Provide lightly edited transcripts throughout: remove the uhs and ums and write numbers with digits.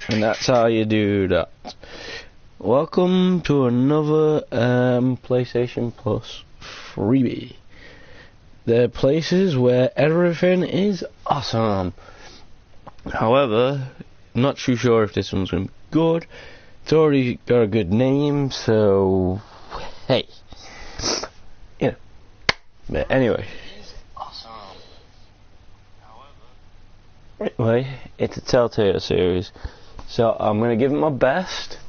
And that's how you do that. Welcome to another PlayStation Plus freebie. There are places where everything is awesome. However, I'm not too sure if this one's going to be good. It's already got a good name, so hey. You know. But anyway. Anyway, it's a Telltale series. So I'm going to give it my best.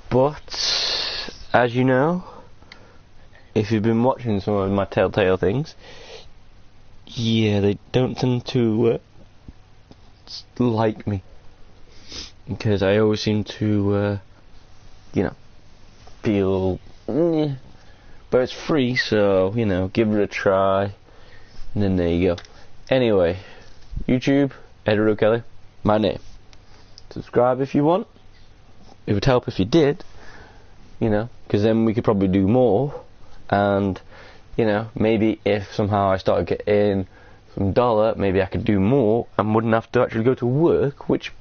But, as you know, if you've been watching some of my Telltale things, yeah, they don't tend to like me. Because I always seem to, feel, but it's free, so, give it a try. And then there you go. Anyway, YouTube, Edward O'Kelly, my name. Subscribe if you want. It would help if you did, because then we could probably do more. And, maybe if somehow I started getting some dollar, maybe I could do more and wouldn't have to actually go to work, which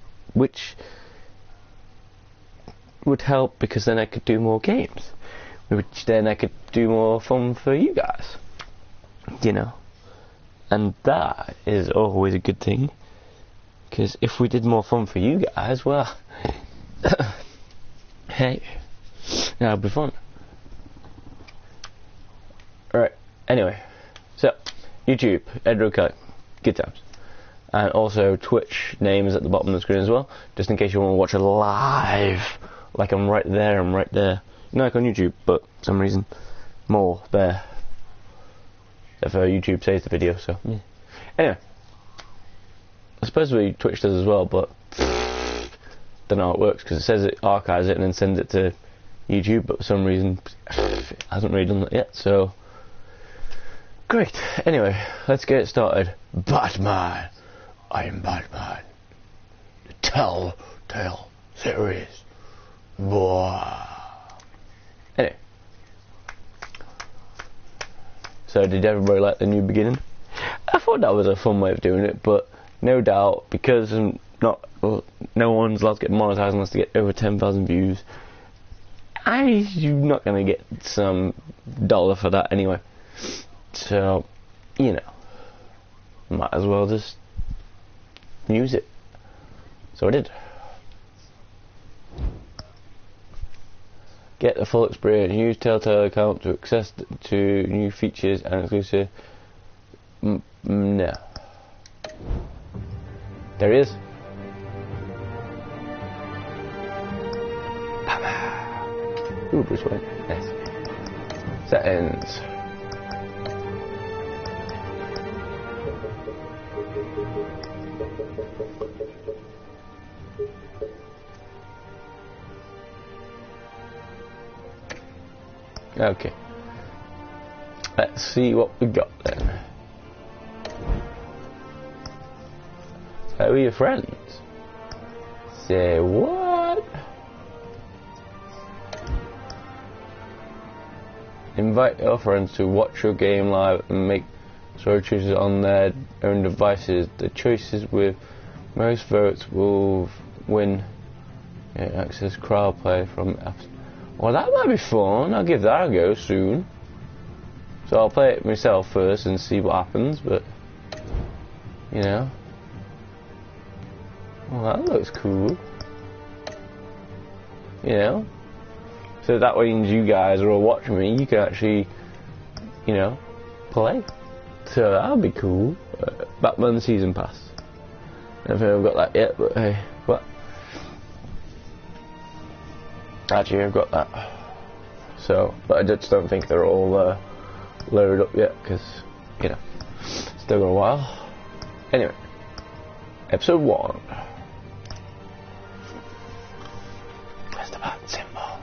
would help, because then I could do more games, which then I could do more fun for you guys, and that is always a good thing, because if we did more fun for you guys, well, hey, that'd be fun. Alright, anyway, so, YouTube, Edward O'Kelly, good times. And also Twitch name is at the bottom of the screen as well, just in case you want to watch it live. Like I'm right there. Like on YouTube, but for some reason, more there. If YouTube saves the video, so yeah. Anyway, I suppose Twitch does as well, but don't know how it works, because it says it archives it and then sends it to YouTube, but for some reason it hasn't really done that yet, so great. Anyway, let's get it started. Batman. I am Batman. The Telltale series. Anyway, so did everybody like the new beginning? I thought that was a fun way of doing it, but no doubt, because no one's allowed to get monetized unless they get over 10,000 views, you're not going to get some dollar for that anyway. So, might as well just use it. So I did. Get the full experience. Use Telltale account to access to new features and exclusive. No. There he is. Ooh, Bruce Wayne. Nice. Settings. Okay. Let's see what we got then. How are your friends? Say what? Invite your friends to watch your game live and make story choices on their own devices. The choices with most votes will win. Access crowd play from apps. Well, that might be fun. I'll give that a go soon. So I'll play it myself first and see what happens, but well, that looks cool. So that means you guys are all watching me, you can actually play. So that'll be cool. Batman Season Pass. I don't think I've got that yet, but hey, what? Actually, I've got that. So, but I just don't think they're all loaded up yet, because, still got a while. Anyway, episode 1. Where's the bat symbol?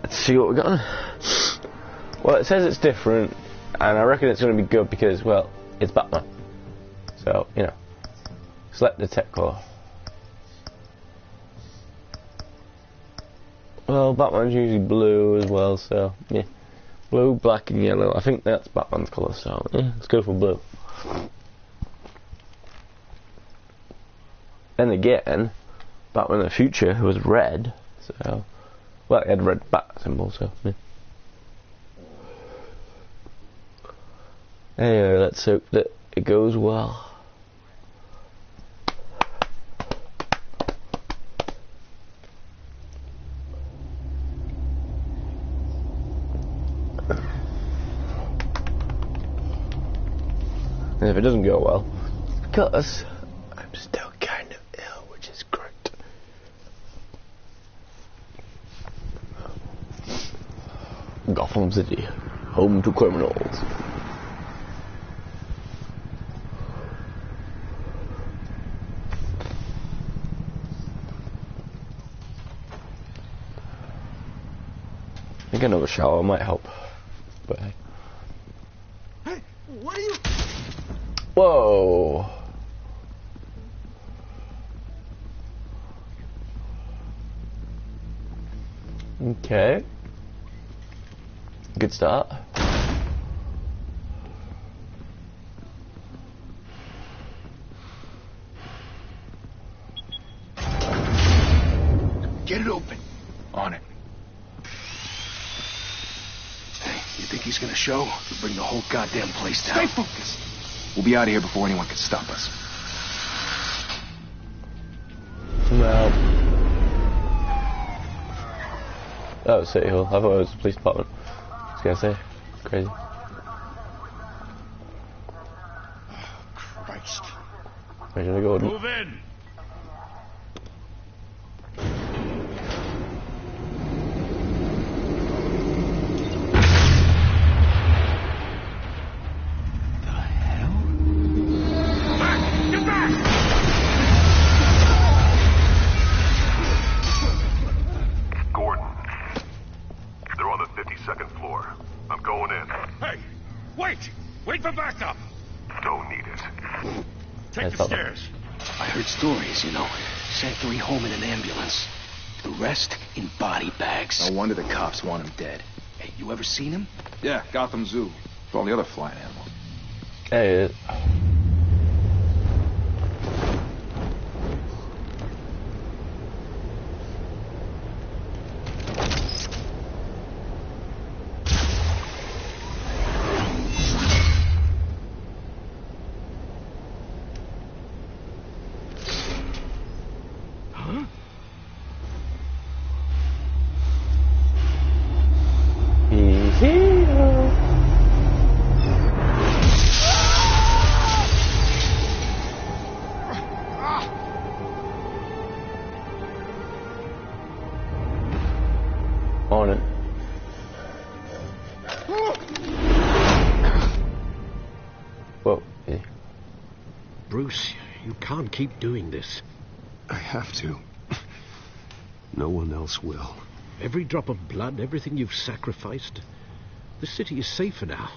Let's see what we got. Well, it says it's different, and I reckon it's going to be good because, well, it's Batman. So, select the tech core. Well, Batman's usually blue as well, so yeah. Blue, black and yellow. I think that's Batman's colour, so yeah, let's go for blue. Then again, Batman in the future was red, so well, it had a red bat symbol, so yeah. Anyway, let's hope that it goes well. And if it doesn't go well, because I'm still kind of ill, which is great. Gotham City, home to criminals. I think another shower might help, but hey. Hey, what are you? Whoa. Okay. Good start. Get it open. On it. Hey, you think he's gonna show? We'll bring the whole goddamn place down. Stay focused. We'll be out of here before anyone can stop us. Well. Oh, City Hall. I thought it was the police department. I was gonna say. Crazy. Christ. Imagine I go. Move in. Wait for backup! Don't need it. Take the stairs. I heard stories, you know. Sent 3 home in an ambulance. The rest in body bags. No wonder the cops want him dead. Hey, you ever seen him? Yeah, Gotham Zoo. With all the other flying animals. Hey. On it. Whoa. Yeah. Bruce, you can't keep doing this. I have to. No one else will. Every drop of blood, everything you've sacrificed. The city is safer now.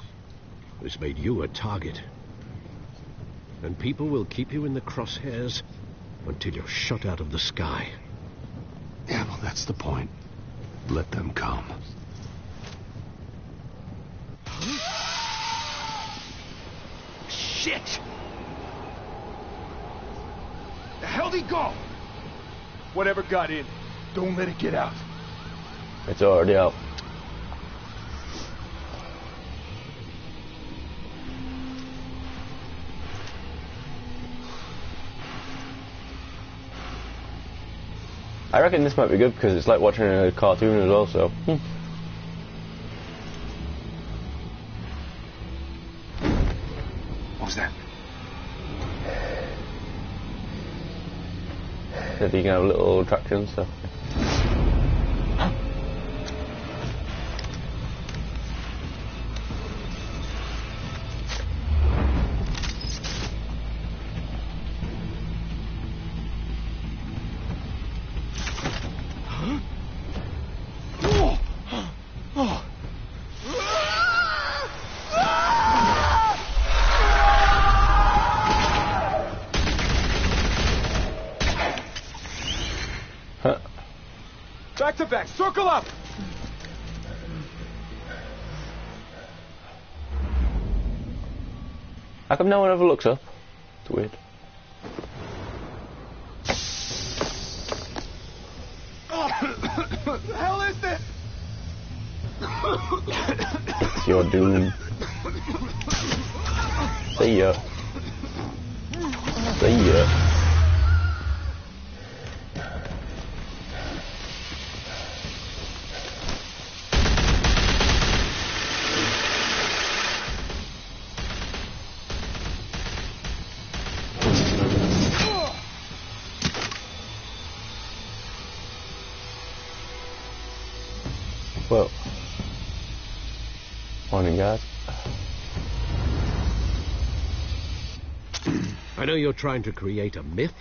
It's made you a target. And people will keep you in the crosshairs until you're shot out of the sky. Yeah, well, that's the point. Let them come. Shit! The hell'd he go? Whatever got in, don't let it get out. It's already out. I reckon this might be good because it's like watching a cartoon as well, so. What was that? So you can have little attractions, so. Back to back, circle up! How come no one ever looks up? It's weird. It's your doom. See ya. See ya. Well, morning, guys. I know you're trying to create a myth,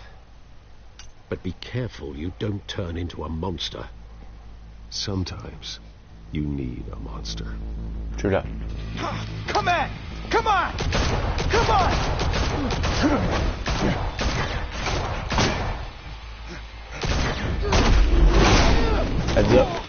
but be careful you don't turn into a monster. Sometimes you need a monster. True that. Come on! Come on! Come on! Heads up.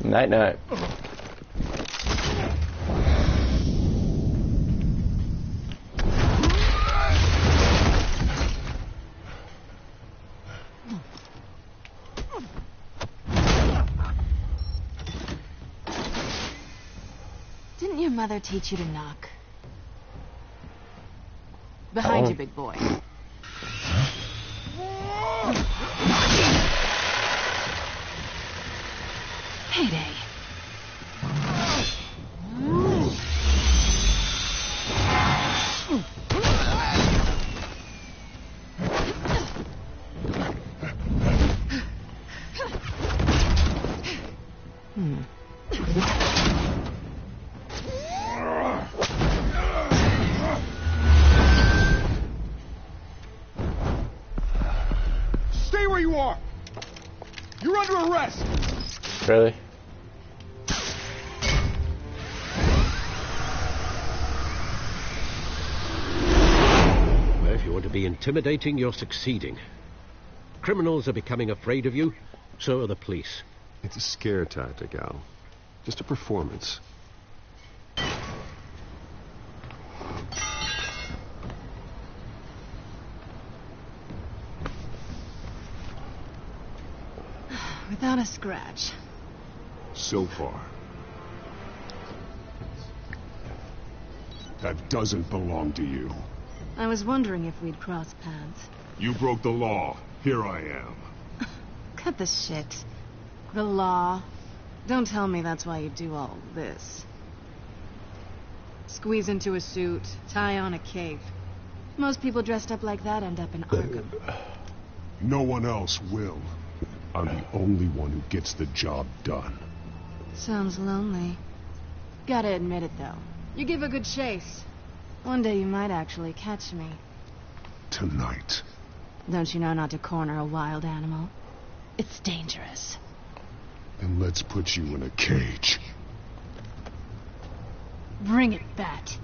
Night night. Didn't your mother teach you to knock? Behind you, big boy. Payday. Stay where you are! You're under arrest! Really? Well, if you want to be intimidating, you're succeeding. Criminals are becoming afraid of you, so are the police. It's a scare tactic, Al. Just a performance. Without a scratch. So far. That doesn't belong to you. I was wondering if we'd cross paths. You broke the law. Here I am. Cut the shit. The law. Don't tell me that's why you do all this. Squeeze into a suit, tie on a cape. Most people dressed up like that end up in Arkham. No one else will. I'm the only one who gets the job done. Sounds lonely. Gotta admit it, though. You give a good chase. One day you might actually catch me. Tonight. Don't you know not to corner a wild animal? It's dangerous. Then let's put you in a cage. Bring it, Bat.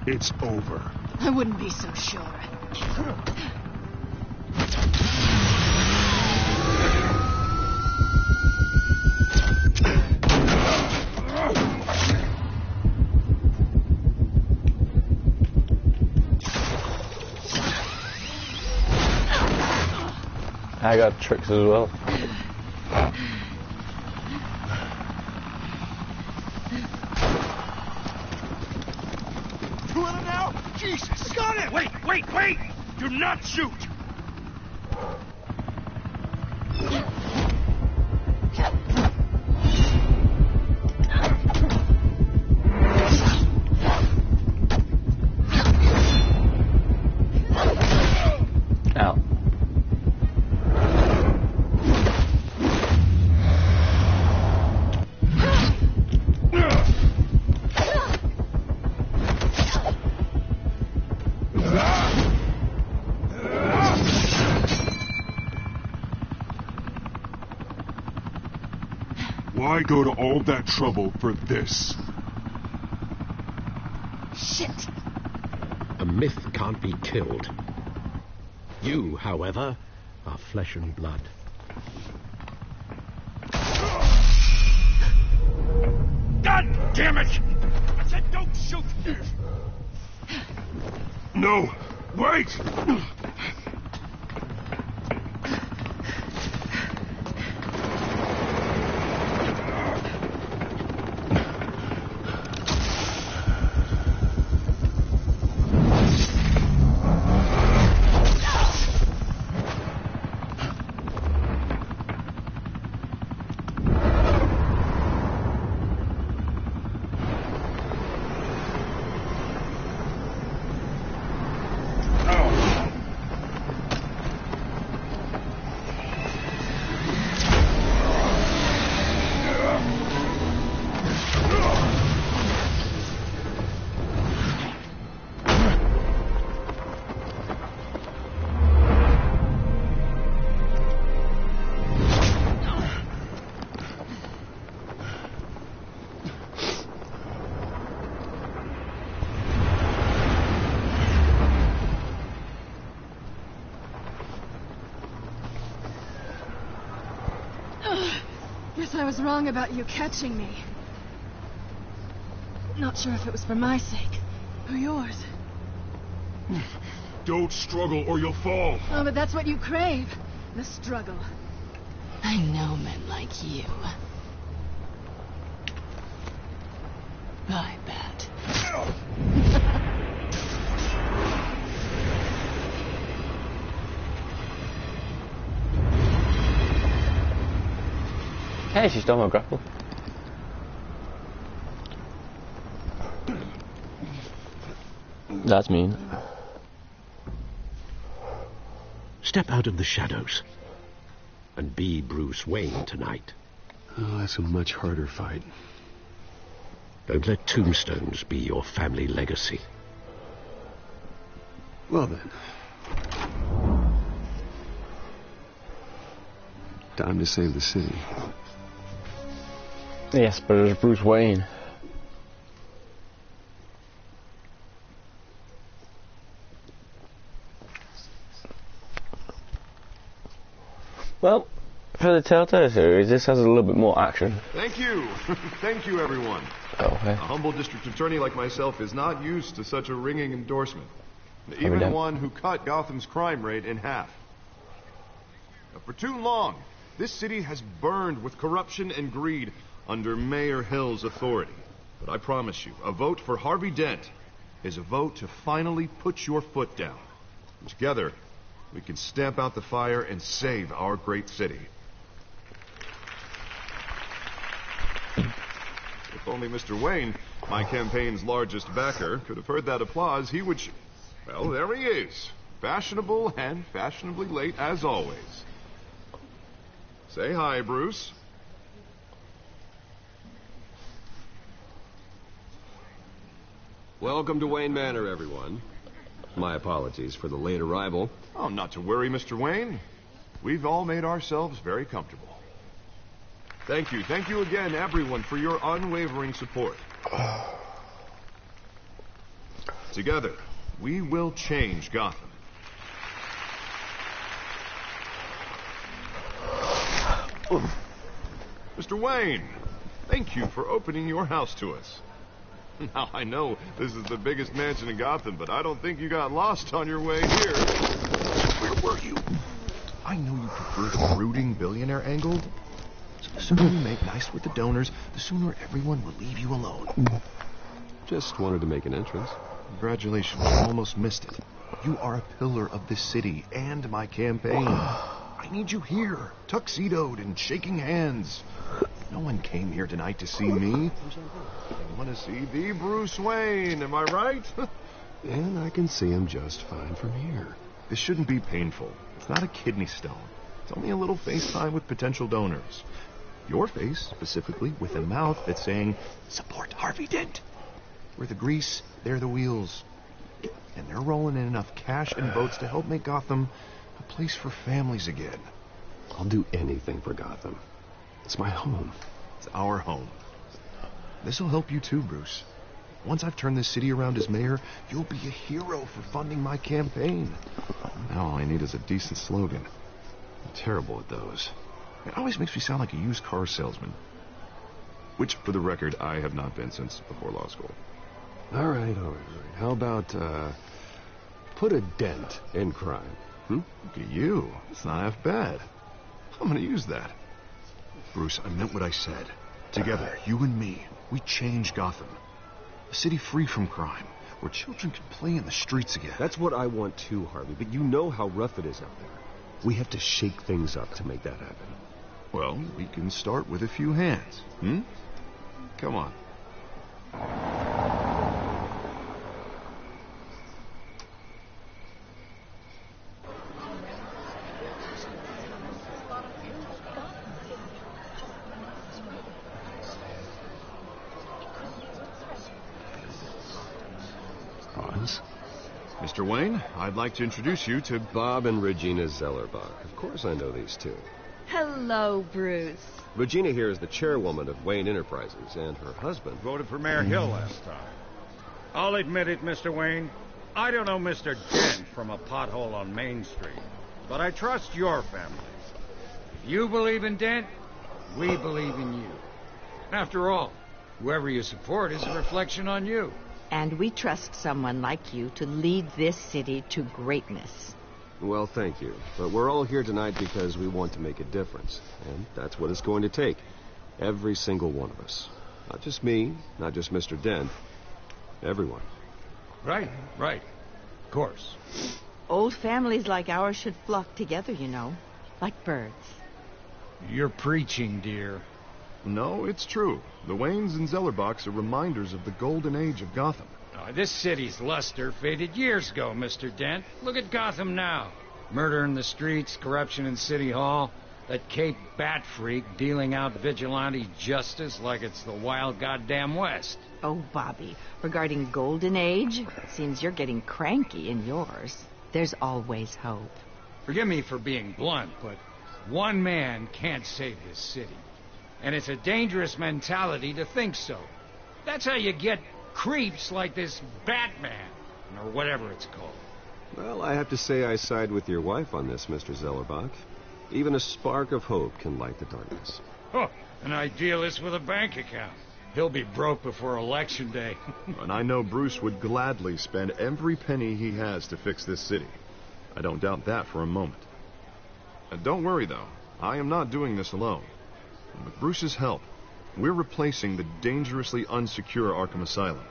It's over. I wouldn't be so sure. I got tricks as well. You want him now? Jesus! Got it! Wait, wait, wait! Do not shoot! Ow. Why go to all that trouble for this? Shit! A myth can't be killed. You, however, are flesh and blood. God damn it! I said don't shoot! No! Wait! Guess I was wrong about you catching me. Not sure if it was for my sake or yours. Don't struggle or you'll fall. Oh, but that's what you crave. The struggle. I know men like you. I bet. Hey, she stole my grapple. That's mean. Step out of the shadows and be Bruce Wayne tonight. Oh, that's a much harder fight. Don't let tombstones be your family legacy. Well then. Time to save the city. Yes, but it's Bruce Wayne. Well, for the Telltale series, this has a little bit more action. Thank you. Thank you, everyone. Okay. A humble district attorney like myself is not used to such a ringing endorsement. we Even don't? one who cut Gotham's crime rate in half. Now, for too long, this city has burned with corruption and greed under Mayor Hill's authority. But I promise you, a vote for Harvey Dent is a vote to finally put your foot down. And together, we can stamp out the fire and save our great city. If only Mr. Wayne, my campaign's largest backer, could have heard that applause, he would... Well, there he is. Fashionable and fashionably late as always. Say hi, Bruce. Welcome to Wayne Manor, everyone. My apologies for the late arrival. Oh, not to worry, Mr. Wayne. We've all made ourselves very comfortable. Thank you again, everyone, for your unwavering support. Together, we will change Gotham. Mr. Wayne, thank you for opening your house to us. Now, I know this is the biggest mansion in Gotham, but I don't think you got lost on your way here. Where were you? I know you prefer the brooding billionaire angle. So the sooner you make nice with the donors, the sooner everyone will leave you alone. Just wanted to make an entrance. Congratulations, you almost missed it. You are a pillar of this city and my campaign. I need you here, tuxedoed and shaking hands. No one came here tonight to see me. I want to see the Bruce Wayne, am I right? And I can see him just fine from here. This shouldn't be painful. It's not a kidney stone. It's only a little FaceTime with potential donors. Your face, specifically, with a mouth that's saying, support Harvey Dent. We're the grease, they're the wheels. And they're rolling in enough cash and votes to help make Gotham a place for families again. I'll do anything for Gotham. It's my home. It's our home. This'll help you too, Bruce. Once I've turned this city around as mayor, you'll be a hero for funding my campaign. Now all I need is a decent slogan. I'm terrible at those. It always makes me sound like a used car salesman. Which, for the record, I have not been since before law school. All right. How about, put a dent in crime? Look at you. It's not half bad. I'm gonna use that. Bruce, I meant what I said. Together, you and me, we change Gotham. A city free from crime, where children can play in the streets again. That's what I want too, Harvey, but you know how rough it is out there. We have to shake things up to make that happen. Well, we can start with a few hands, Come on. Mr. Wayne, I'd like to introduce you to Bob and Regina Zellerbach. Of course I know these two. Hello, Bruce. Regina here is the chairwoman of Wayne Enterprises, and her husband... Voted for Mayor Hill last time. I'll admit it, Mr. Wayne. I don't know Mr. Dent from a pothole on Main Street, but I trust your family. If you believe in Dent, we believe in you. After all, whoever you support is a reflection on you. And we trust someone like you to lead this city to greatness. Well, thank you. But we're all here tonight because we want to make a difference. And that's what it's going to take. Every single one of us. Not just me, not just Mr. Dent. Everyone. Right. Of course. Old families like ours should flock together, you know. Like birds. You're preaching, dear. No, it's true. The Waynes and Zellerbachs are reminders of the golden age of Gotham. This city's luster faded years ago, Mr. Dent. Look at Gotham now. Murder in the streets, corruption in City Hall, that Cape Bat freak dealing out vigilante justice like it's the wild goddamn West. Oh, Bobby, regarding Golden Age, seems you're getting cranky in yours. There's always hope. Forgive me for being blunt, but one man can't save his city. And it's a dangerous mentality to think so. That's how you get creeps like this Batman, or whatever it's called. Well, I have to say I side with your wife on this, Mr. Zellerbach. Even a spark of hope can light the darkness. Oh, an idealist with a bank account. He'll be broke before Election Day. And I know Bruce would gladly spend every penny he has to fix this city. I don't doubt that for a moment. Don't worry, though. I am not doing this alone. With Bruce's help, we're replacing the dangerously unsecure Arkham Asylum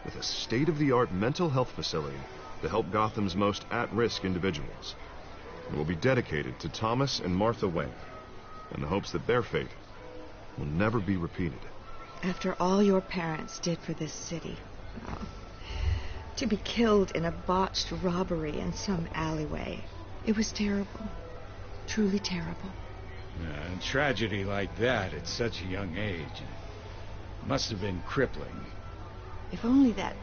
with a state-of-the-art mental health facility to help Gotham's most at-risk individuals. It will be dedicated to Thomas and Martha Wayne, in the hopes that their fate will never be repeated. After all your parents did for this city, to be killed in a botched robbery in some alleyway, it was terrible. Truly terrible. A tragedy like that at such a young age must have been crippling. If only that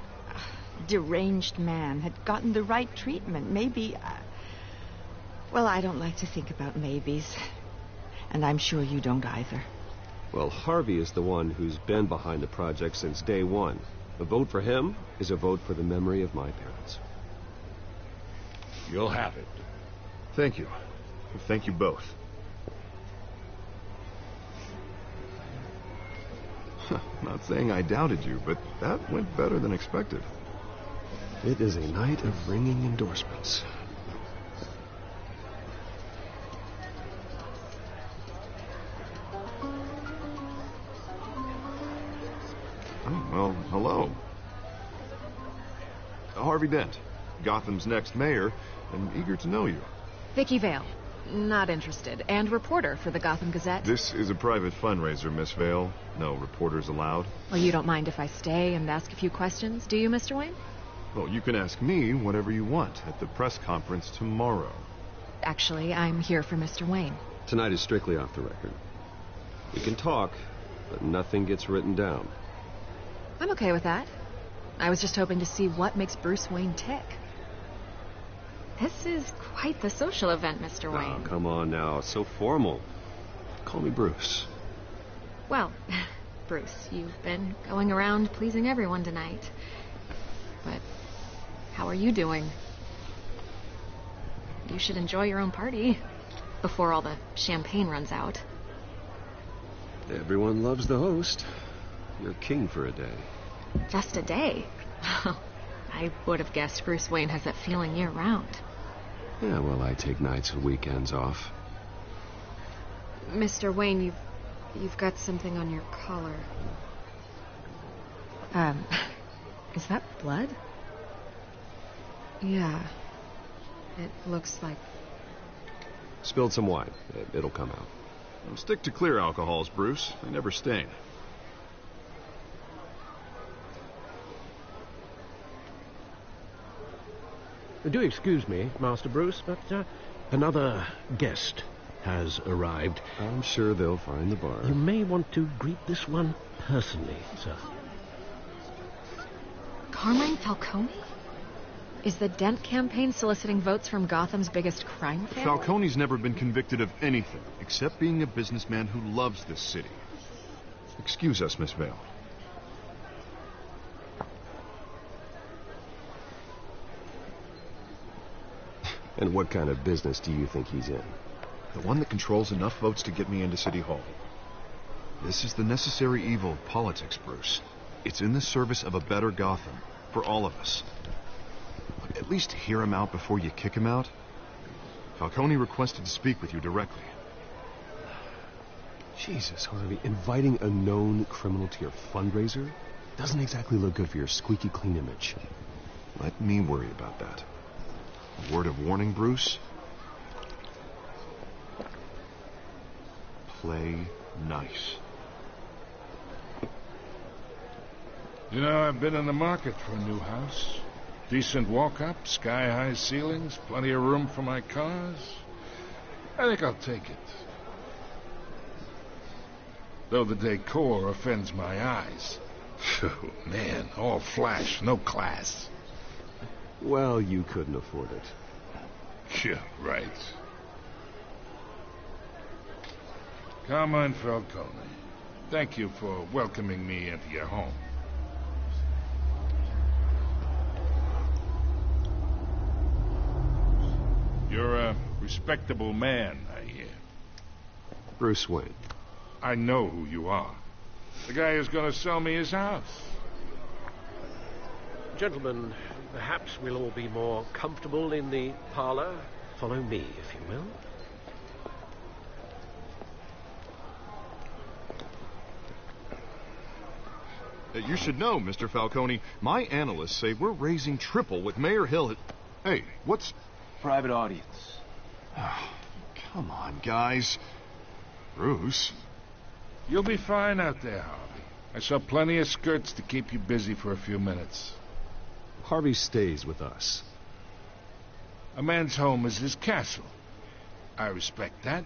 deranged man had gotten the right treatment, maybe... Well, I don't like to think about maybes. And I'm sure you don't either. Well, Harvey is the one who's been behind the project since day one. A vote for him is a vote for the memory of my parents. You'll have it. Thank you. Thank you both. Not saying I doubted you, but that went better than expected. It is a night of ringing endorsements. Oh, well, hello. Harvey Dent, Gotham's next mayor, and eager to know you. Vicky Vale. Not interested. And reporter for the Gotham Gazette. This is a private fundraiser, Miss Vale. No reporters allowed. Well, you don't mind if I stay and ask a few questions, do you, Mr. Wayne? Well, you can ask me whatever you want at the press conference tomorrow. Actually, I'm here for Mr. Wayne. Tonight is strictly off the record. We can talk, but nothing gets written down. I'm okay with that. I was just hoping to see what makes Bruce Wayne tick. This is quite the social event, Mr. Wayne. Oh, come on now. It's so formal. Call me Bruce. Well, Bruce, you've been going around pleasing everyone tonight. But how are you doing? You should enjoy your own party before all the champagne runs out. Everyone loves the host. You're king for a day. Just a day? I would have guessed Bruce Wayne has that feeling year-round. Yeah, well, I take nights and weekends off. Mr. Wayne, you've got something on your collar. Is that blood? Yeah. It looks like... Spilled some wine. It'll come out. Stick to clear alcohols, Bruce. They never stain. Do excuse me, Master Bruce, but another guest has arrived. I'm sure they'll find the bar. You may want to greet this one personally, sir. Carmine Falcone? Is the Dent campaign soliciting votes from Gotham's biggest crime family? Falcone's never been convicted of anything except being a businessman who loves this city. Excuse us, Miss Vale. And what kind of business do you think he's in? The one that controls enough votes to get me into City Hall. This is the necessary evil of politics, Bruce. It's in the service of a better Gotham, for all of us. Look, at least hear him out before you kick him out. Falcone requested to speak with you directly. Jesus, Harvey, inviting a known criminal to your fundraiser doesn't exactly look good for your squeaky clean image. Let me worry about that. A word of warning, Bruce. Play nice. You know, I've been in the market for a new house. Decent walk-up, sky-high ceilings, plenty of room for my cars. I think I'll take it. Though the decor offends my eyes. Oh, man, all flash, no class. Well, you couldn't afford it. Yeah, right. Carmine Falcone, thank you for welcoming me into your home. You're a respectable man, I hear. Bruce Wayne. I know who you are. The guy who's going to sell me his house. Gentlemen, perhaps we'll all be more comfortable in the parlor. Follow me, if you will. You should know, Mr. Falcone, my analysts say we're raising triple with Mayor Hill. Hey, what's... Private audience. Oh, come on, guys. Bruce. You'll be fine out there, Harvey. I saw plenty of skirts to keep you busy for a few minutes. Harvey stays with us. A man's home is his castle. I respect that.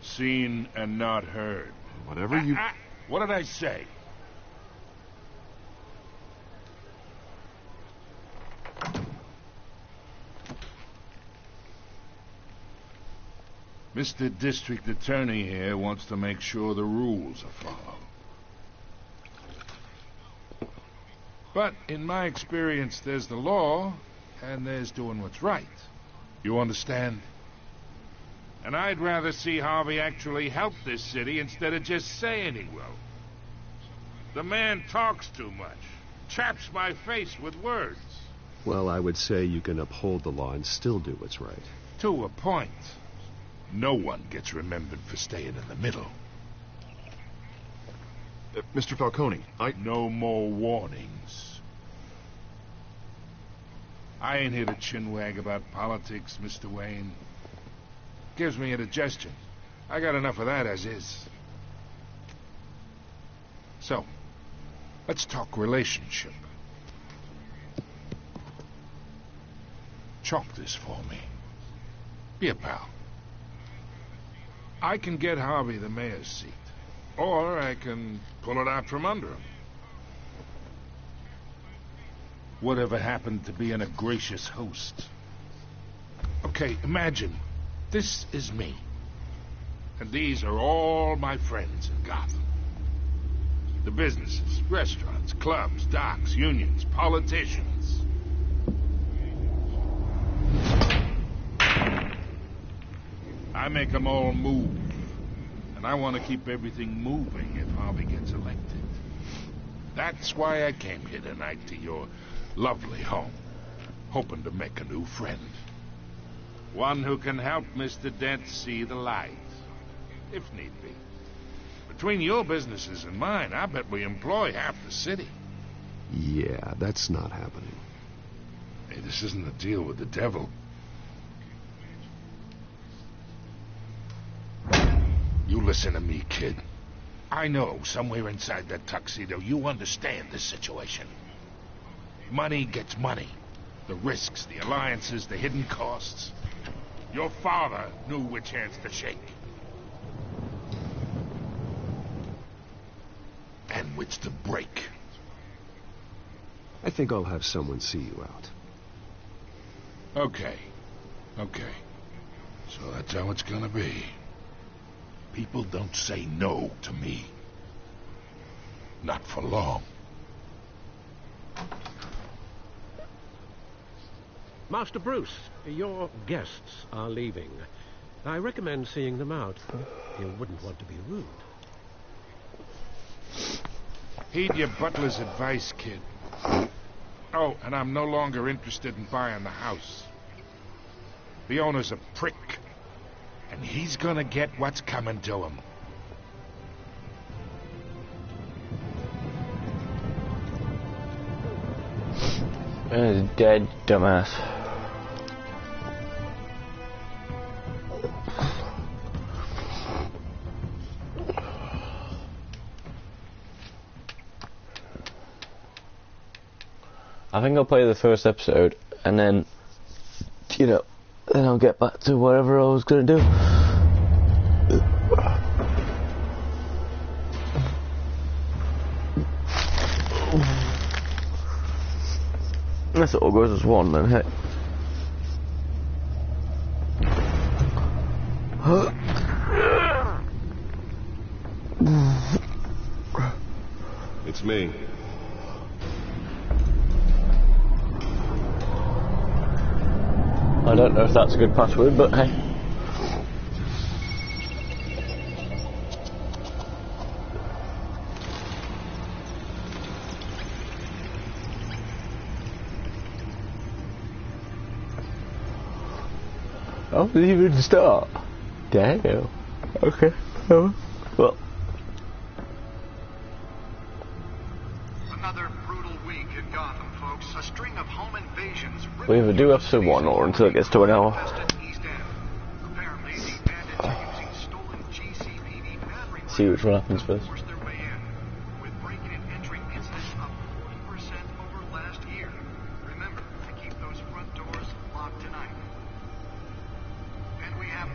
Seen and not heard. Whatever you... What did I say? Mr. District Attorney here wants to make sure the rules are followed. But in my experience, there's the law, and there's doing what's right. You understand? And I'd rather see Harvey actually help this city instead of just saying he will. The man talks too much. Chaps my face with words. Well, I would say you can uphold the law and still do what's right. To a point. No one gets remembered for staying in the middle. Mr. Falcone, No more warnings. I ain't here to chinwag about politics, Mr. Wayne. Gives me indigestion. I got enough of that as is. So, let's talk relationship. Chalk this for me. Be a pal. I can get Harvey the mayor's seat. Or I can pull it out from under him. Whatever happened to being a gracious host? Okay, imagine, this is me. And these are all my friends in Gotham. The businesses, restaurants, clubs, docks, unions, politicians. I make them all move. And I want to keep everything moving if Harvey gets elected. That's why I came here tonight to your lovely home, hoping to make a new friend. One who can help Mr. Dent see the light, if need be. Between your businesses and mine, I bet we employ half the city. Yeah, that's not happening. Hey, this isn't a deal with the devil. You listen to me, kid. I know somewhere inside that tuxedo you understand this situation. Money gets money. The risks, the alliances, the hidden costs. Your father knew which hands to shake. And which to break. I think I'll have someone see you out. Okay. So that's how it's gonna be. People don't say no to me. Not for long. Master Bruce, your guests are leaving. I recommend seeing them out. You wouldn't want to be rude. Heed your butler's advice, kid. Oh, and I'm no longer interested in buying the house. The owner's a prick. And he's gonna get what's coming to him. Dead dumbass. I think I'll play the first episode and then, then I'll get back to whatever I was going to do. Unless it all goes as one, then heck. It's me. I don't know if that's a good password, but hey. How did it even start? Damn. Okay. Well. Another brutal week in Gotham, folks. A string of home invasions. We either do episode 1 or until it gets to an hour. See which one happens first.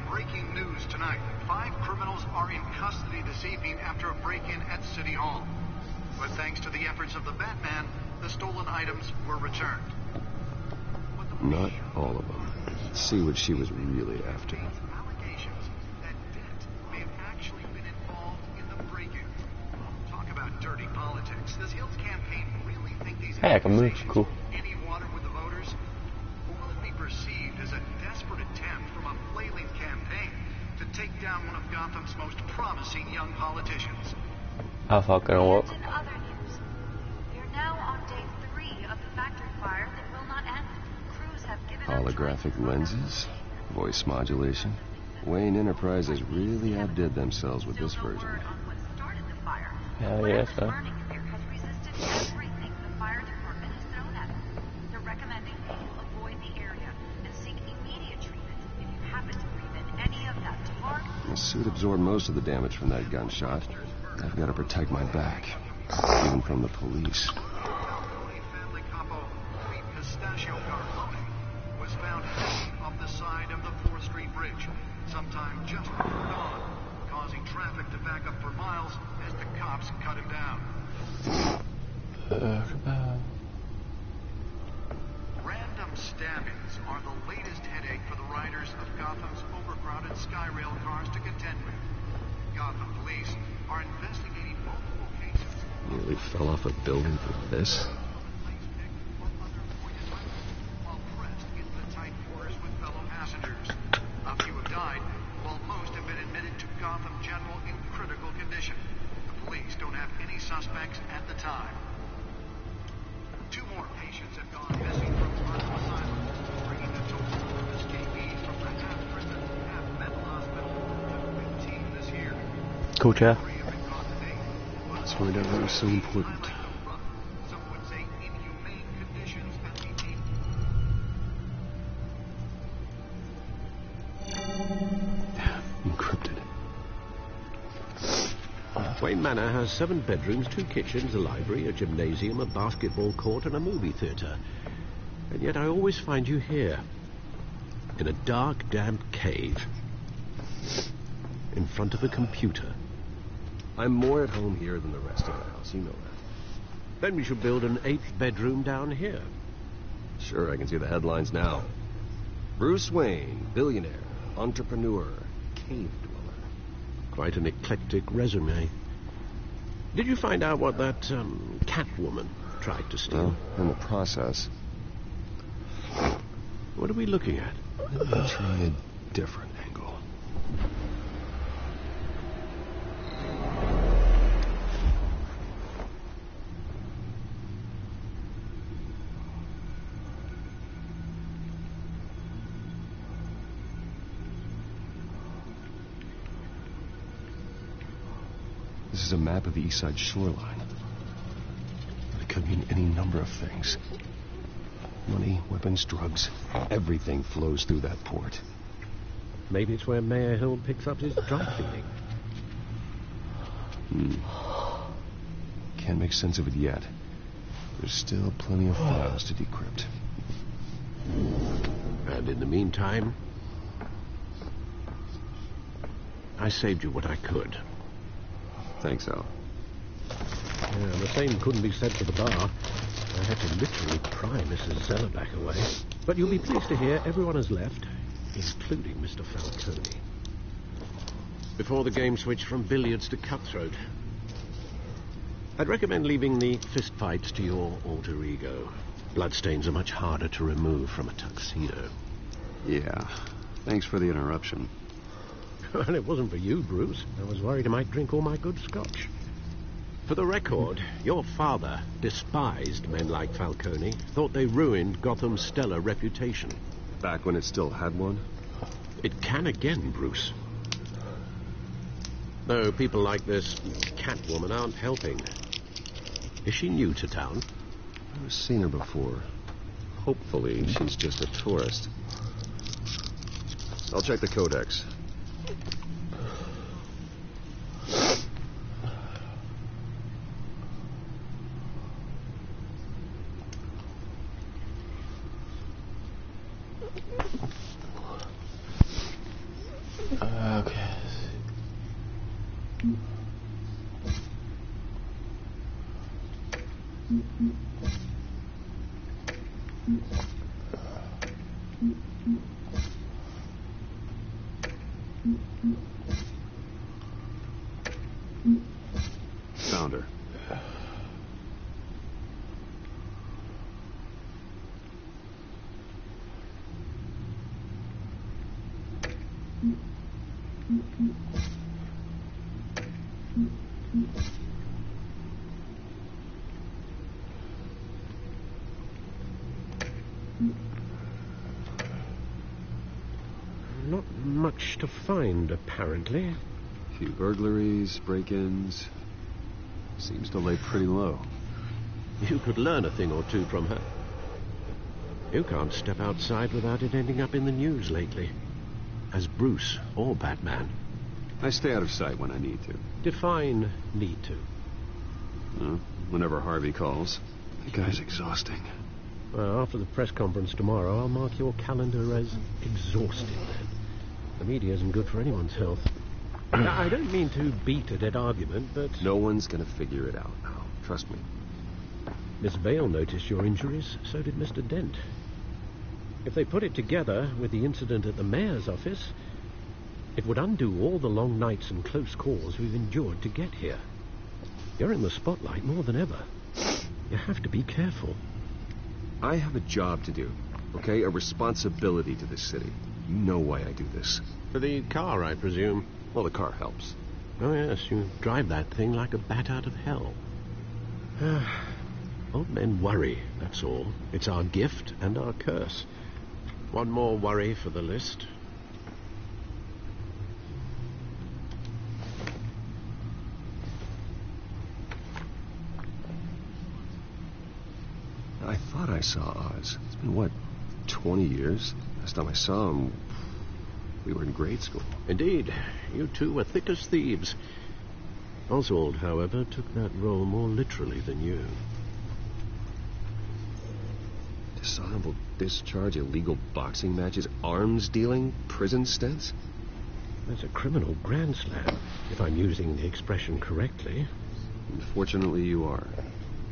Breaking news tonight. 5 criminals are in custody this evening after a break-in at City Hall. But thanks to the efforts of the Batman, the stolen items were returned. Not all of them. Let's see what she was really after. Allegations that Dent may have actually been involved in the break-in. Talk about dirty politics. Does Hill's campaign really think these Hey, I can move. Cool. any water with the voters? Or will it be perceived as a desperate attempt from a flailing campaign to take down one of Gotham's most promising young politicians? How far can I walk? In other news, we are now on day 3 of the factory fire that will not end. Crews have given up Holographic lenses, voice modulation. Wayne Enterprises really outdid themselves with this version. Hell yes, sir. Burning Fear has resisted everything the fire department has thrown at them. They're recommending people avoid the area and seek immediate treatment if you happen to breathe in any of that tar. The suit absorbed most of the damage from that gunshot. I've got to protect my back, even from the police. Family couple, Creed Pistachio Garfone, was found hanging off the side of the 4th Street Bridge sometime just before dawn, causing traffic to back up for miles as the cops cut him down. Random stabbings are the latest headache for the riders of Gotham's overcrowded Skyrail cars to contend with. Gotham police are investigating multiple cases. Nearly fell off a building for this. While pressed into the tight quarters with fellow passengers. A few have died, while most have been admitted to Gotham General in critical condition. The police don't have any suspects at the time. 2 more patients have gone missing from Arkham Asylum, bringing the total of escapees from the half-prison, half-mental hospital to 15 this year. Cool chair. Let's find out what was so important. Some would say inhumane conditions at the Encrypted. Wayne Manor has 7 bedrooms, 2 kitchens, a library, a gymnasium, a basketball court, and a movie theatre. And yet I always find you here, in a dark, damp cave, in front of a computer. I'm more at home here than the rest of the house, you know that. Then we should build an 8th bedroom down here. Sure, I can see the headlines now. Bruce Wayne, billionaire, entrepreneur, cave dweller. Quite an eclectic resume. Did you find out what that Catwoman tried to steal? Well, in the process. What are we looking at? I'll try a different angle. This is a map of the East Side shoreline. It could mean any number of things. Money, weapons, drugs, everything flows through that port. Maybe it's where Mayor Hill picks up his dry cleaning. Can't make sense of it yet. There's still plenty of files to decrypt. And in the meantime, I saved you what I could. Thanks, Al. Yeah, the same couldn't be said for the bar. I had to literally pry Mrs. Zellerback away. But you'll be pleased to hear everyone has left, including Mr. Falcone. Before the game switched from billiards to cutthroat. I'd recommend leaving the fistfights to your alter ego. Bloodstains are much harder to remove from a tuxedo. Yeah. Thanks for the interruption. Well, it wasn't for you, Bruce. I was worried I might drink all my good scotch. For the record, your father despised men like Falcone, thought they ruined Gotham's stellar reputation. Back when it still had one? It can again, Bruce. Though people like this Catwoman aren't helping. Is she new to town? I've seen her before. Hopefully, she's just a tourist. I'll check the codex. Okay. Found her. much to find, apparently. A few burglaries, break-ins. Seems to lay pretty low. You could learn a thing or two from her. You can't step outside without it ending up in the news lately. As Bruce or Batman. I stay out of sight when I need to. Define need to. Whenever Harvey calls. The guy's exhausting. Well, after the press conference tomorrow, I'll mark your calendar as exhausted then. The media isn't good for anyone's health. I don't mean to beat a dead argument, but... No one's gonna figure it out now. Trust me. Miss Vale noticed your injuries, so did Mr. Dent. If they put it together with the incident at the mayor's office, it would undo all the long nights and close calls we've endured to get here. You're in the spotlight more than ever. You have to be careful. I have a job to do, okay? A responsibility to this city. You know why I do this. For the car, I presume. Well, the car helps. Oh, yes, you drive that thing like a bat out of hell. Old men worry, that's all. It's our gift and our curse. One more worry for the list. I thought I saw Oz. It's been, what, 20 years? Last time I saw him, we were in grade school. Indeed. You two were thick as thieves. Oswald, however, took that role more literally than you. Dishonorable discharge, illegal boxing matches, arms dealing, prison stints? That's a criminal grand slam, if I'm using the expression correctly. Unfortunately, you are.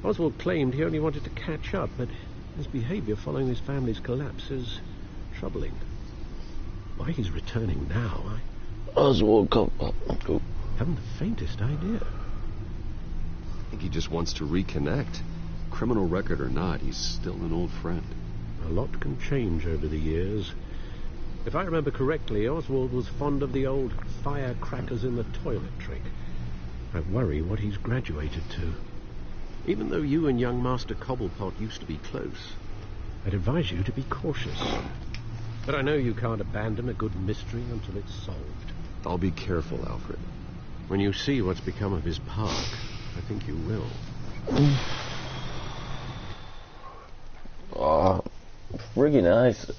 Oswald claimed he only wanted to catch up, but his behavior following his family's collapse is troubling. Why he's returning now, Oswald, come up. Haven't the faintest idea. I think he just wants to reconnect. Criminal record or not, he's still an old friend. A lot can change over the years. If I remember correctly, Oswald was fond of the old firecrackers in the toilet trick. I worry what he's graduated to. Even though you and young Master Cobblepot used to be close, I'd advise you to be cautious. But I know you can't abandon a good mystery until it's solved. I'll be careful, Alfred. When you see what's become of his park, I think you will. Oh, friggin' nice.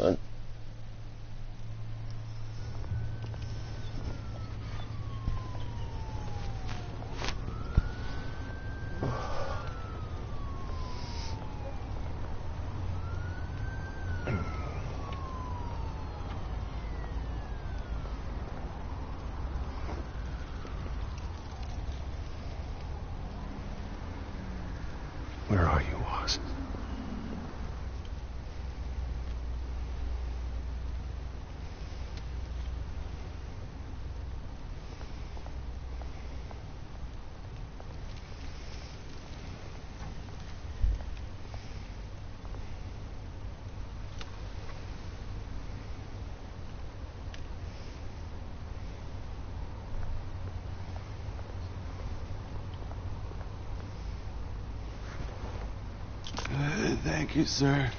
Where are you, Oz? Thank you, sir.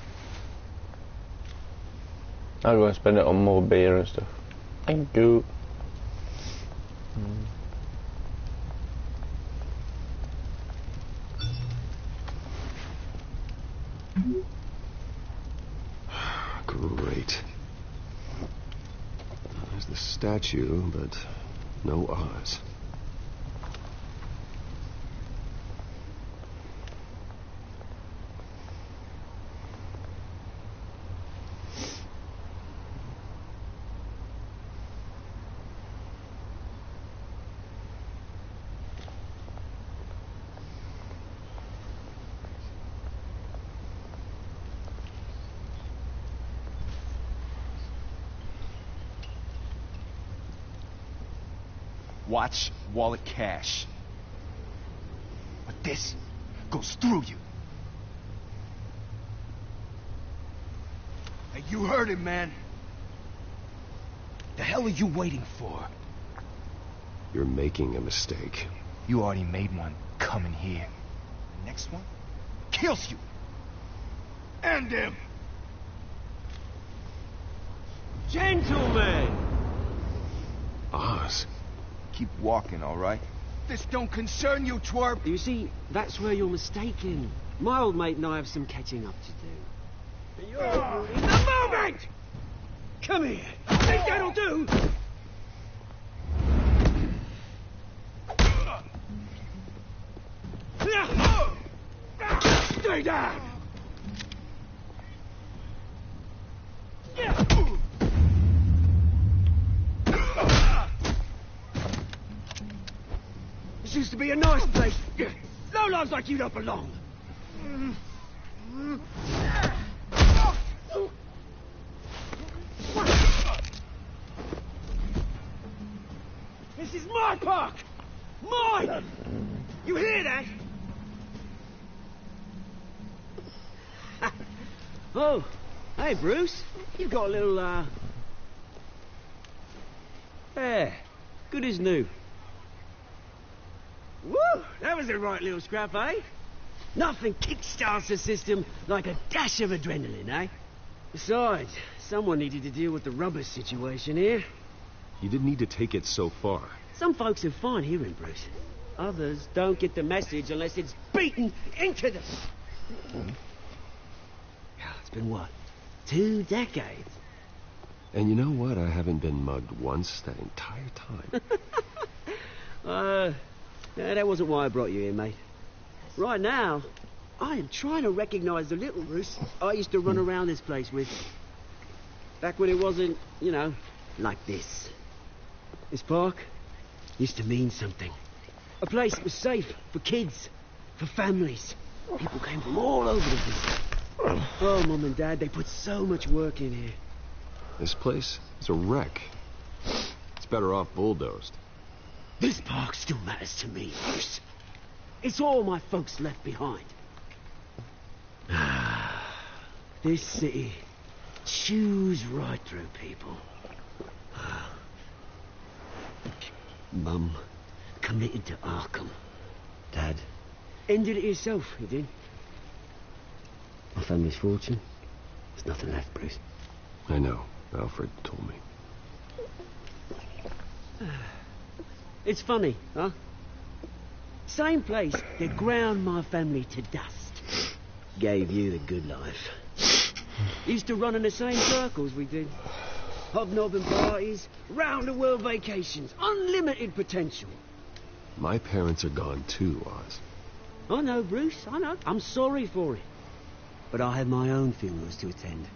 I'll go and spend it on more beer and stuff. Thank you. Great. There's the statue, but no Oz. Watch wallet cash. But this goes through you. Hey, you heard him, man. The hell are you waiting for? You're making a mistake. You already made one coming here. The next one kills you. End him. Gentlemen, Oz. Keep walking, all right? This don't concern you, twerp! You see, that's where you're mistaken. My old mate and I have some catching up to do. And you're in the moment! Come here. Think that'll do? Stay down! This used to be a nice place. Lowlifes like you don't belong. This is my park! Mine! You hear that? Oh, hey, Bruce. You've got a little, Yeah, good as new. Woo! That was a right little scrap, eh? Nothing kickstarts the system like a dash of adrenaline, eh? Besides, someone needed to deal with the rubber situation here. You didn't need to take it so far. Some folks are fine hearing, Bruce. Others don't get the message unless it's beaten into them. It's been, what, 2 decades? And you know what? I haven't been mugged once that entire time. That wasn't why I brought you here, mate. Right now, I am trying to recognize the little Bruce I used to run around this place with. Back when it wasn't, you know, like this. This park used to mean something. A place that was safe for kids, for families. People came from all over the place. Oh, Mum and Dad, they put so much work in here. This place is a wreck. It's better off bulldozed. This park still matters to me, Bruce. It's all my folks left behind. This city chews right through people. Mum committed to Arkham. Dad ended it himself, he did. My family's fortune. There's nothing left, Bruce. I know. Alfred told me. It's funny, huh? Same place that ground my family to dust. Gave you the good life. Used to run in the same circles we did. Hobnobbing parties, round-the-world vacations, unlimited potential. My parents are gone too, Oz. I know, Bruce, I know. I'm sorry for it. But I have my own funerals to attend.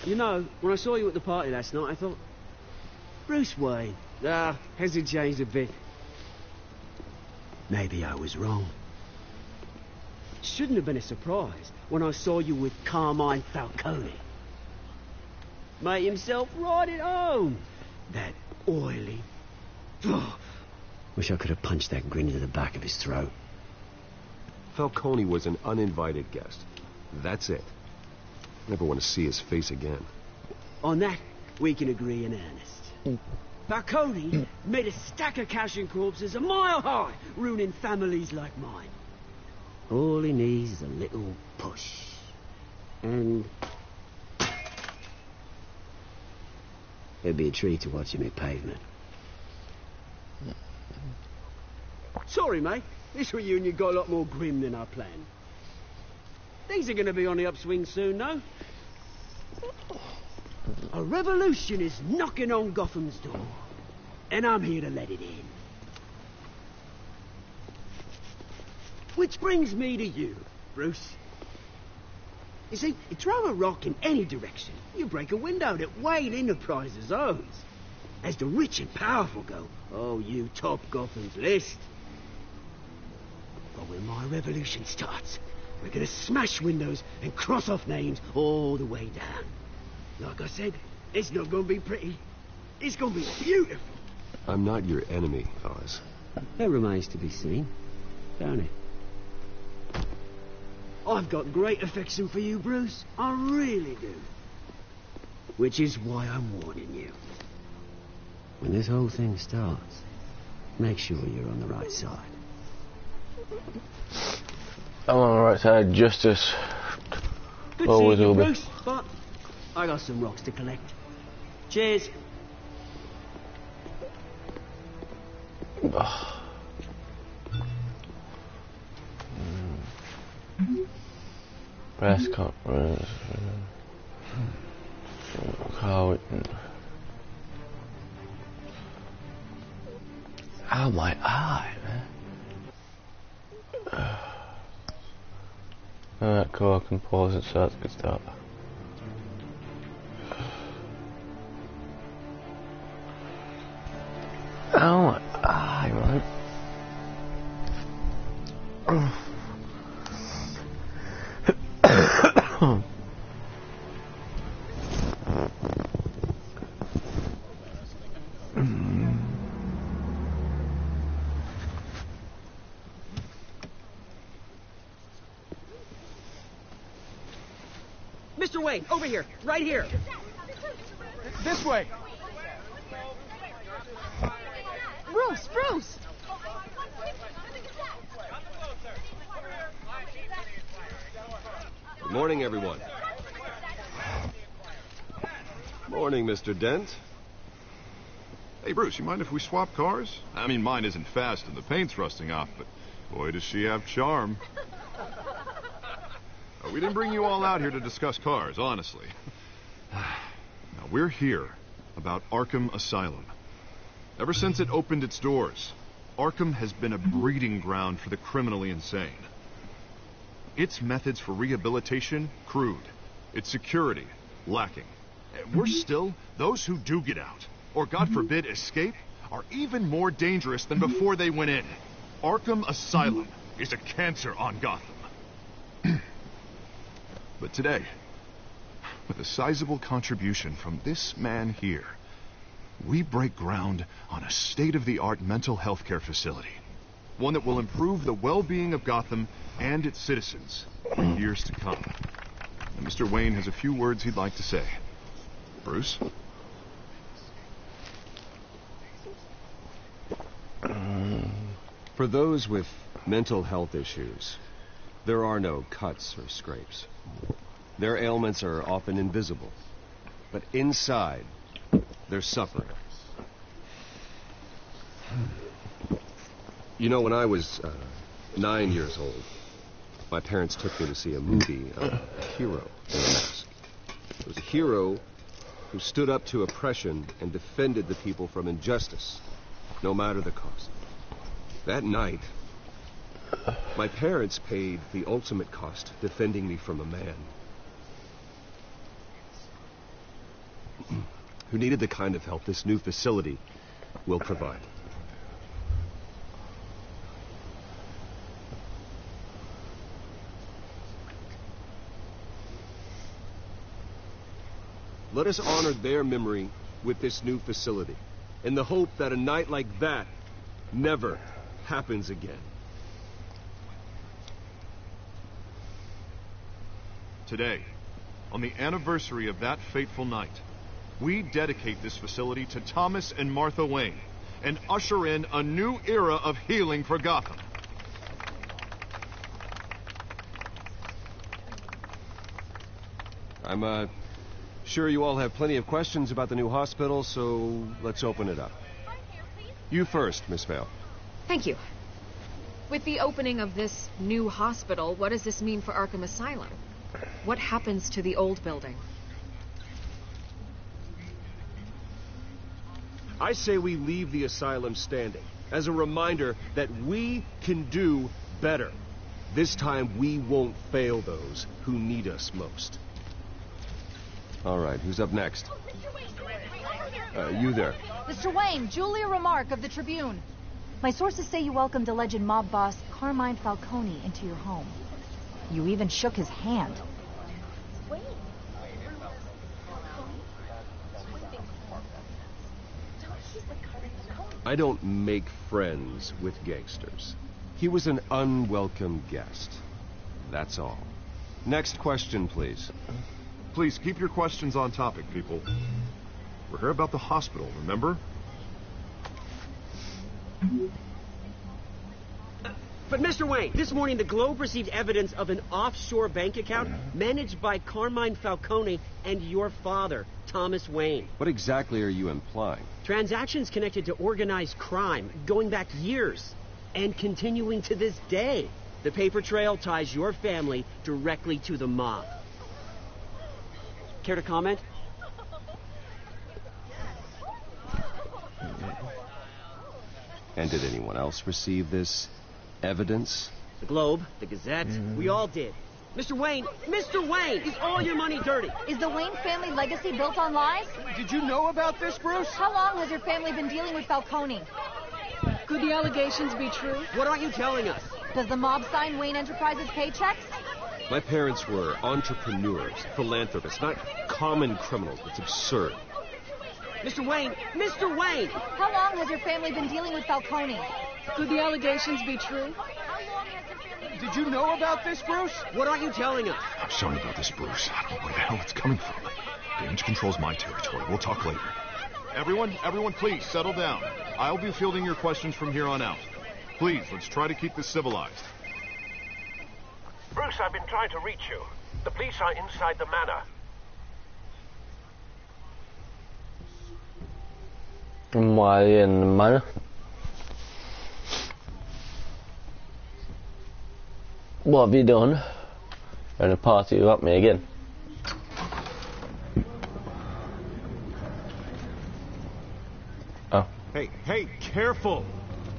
You know, when I saw you at the party last night, I thought, Bruce Wayne. Hasn't changed a bit. Maybe I was wrong. Shouldn't have been a surprise when I saw you with Carmine Falcone. Made himself right at home. That oily... Wish I could have punched that grin into the back of his throat. Falcone was an uninvited guest. That's it. Never want to see his face again. On that, we can agree in earnest. Falcone made a stack of cash and corpses a mile high, ruining families like mine. All he needs is a little push. And... it'd be a treat to watch him hit pavement. Sorry, mate. This reunion got a lot more grim than I planned. Things are going to be on the upswing soon, though. A revolution is knocking on Gotham's door. And I'm here to let it in. Which brings me to you, Bruce. You see, you throw a rock in any direction, you break a window that Wayne Enterprises owns. As the rich and powerful go, oh, you top Gotham's list. But when my revolution starts, we're gonna smash windows and cross off names all the way down. Like I said, it's not gonna be pretty. It's gonna be beautiful. I'm not your enemy, Oz. That remains to be seen, don't it? I've got great affection for you, Bruce. I really do. Which is why I'm warning you. When this whole thing starts, make sure you're on the right side. I'm on the right side. Justice Good always seeing you, will be. Bruce, but I got some rocks to collect. Cheers. Press conference. How? Ow, my eye, man. Alright, cool, I can pause it, so that's a good start. Ow, my eye, right? Mr. Wayne, over here, right here. This way. Bruce! Good morning, everyone. Morning, Mr. Dent. Hey, Bruce, you mind if we swap cars? I mean, mine isn't fast and the paint's rusting off, but boy, does she have charm. We didn't bring you all out here to discuss cars, honestly. Now, we're here about Arkham Asylum. Ever since it opened its doors, Arkham has been a breeding ground for the criminally insane. Its methods for rehabilitation, crude. Its security, lacking. Worse still, those who do get out, or God forbid escape, are even more dangerous than before they went in. Arkham Asylum is a cancer on Gotham. But today, with a sizable contribution from this man here, we break ground on a state-of-the-art mental health care facility. One that will improve the well-being of Gotham and its citizens for years to come. And Mr. Wayne has a few words he'd like to say. Bruce? For those with mental health issues, there are no cuts or scrapes. Their ailments are often invisible, but inside, they're suffering. You know, when I was 9 years old, my parents took me to see a movie of a hero in a mask. It was a hero who stood up to oppression and defended the people from injustice, no matter the cost. That night, my parents paid the ultimate cost, defending me from a man who needed the kind of help this new facility will provide. Let us honor their memory with this new facility, in the hope that a night like that never happens again. Today, on the anniversary of that fateful night, we dedicate this facility to Thomas and Martha Wayne and usher in a new era of healing for Gotham. I'm sure you all have plenty of questions about the new hospital, so let's open it up. You first, Miss Vale. Thank you. With the opening of this new hospital, what does this mean for Arkham Asylum? What happens to the old building? I say we leave the asylum standing as a reminder that we can do better. This time we won't fail those who need us most. All right, who's up next? You there. Mr. Wayne, Julia Remark of the Tribune. My sources say you welcomed alleged mob boss Carmine Falcone into your home. You even shook his hand. I don't make friends with gangsters. He was an unwelcome guest. That's all. Next question, please. Please keep your questions on topic, people. We're here about the hospital, remember? But Mr. Wayne, this morning the Globe received evidence of an offshore bank account managed by Carmine Falcone and your father, Thomas Wayne. What exactly are you implying? Transactions connected to organized crime going back years and continuing to this day. The paper trail ties your family directly to the mob. Care to comment? And did anyone else receive this evidence? The Globe, the Gazette, we all did. Mr. Wayne, is all your money dirty? Is the Wayne family legacy built on lies? Did you know about this, Bruce? How long has your family been dealing with Falcone? Could the allegations be true? What aren't you telling us? Does the mob sign Wayne Enterprises paychecks? My parents were entrepreneurs, philanthropists, not common criminals. It's absurd. Mr. Wayne! How long has your family been dealing with Falcone? Could the allegations be true? Did you know about this, Bruce? What aren't you telling us? I'm sorry about this, Bruce. I don't know where the hell it's coming from. Gage controls my territory. We'll talk later. Everyone, please, settle down. I'll be fielding your questions from here on out. Please, let's try to keep this civilized. Bruce, I've been trying to reach you. The police are inside the manor. Why in the manor? What have you done? You're in a party without me again. Oh. Hey, careful!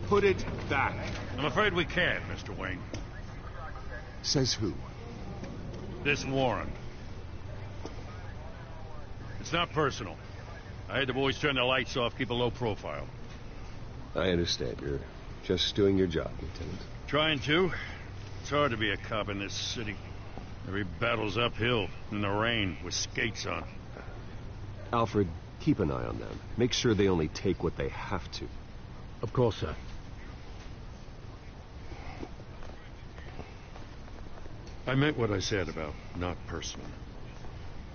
Put it back. I'm afraid we can't, Mr. Wayne. Says who? This warrant. It's not personal. I had the boys turn the lights off, keep a low profile. I understand. You're just doing your job, Lieutenant. Trying to. It's hard to be a cop in this city. Every battle's uphill, in the rain, with skates on. Alfred, keep an eye on them. Make sure they only take what they have to. Of course, sir. I meant what I said about not personal.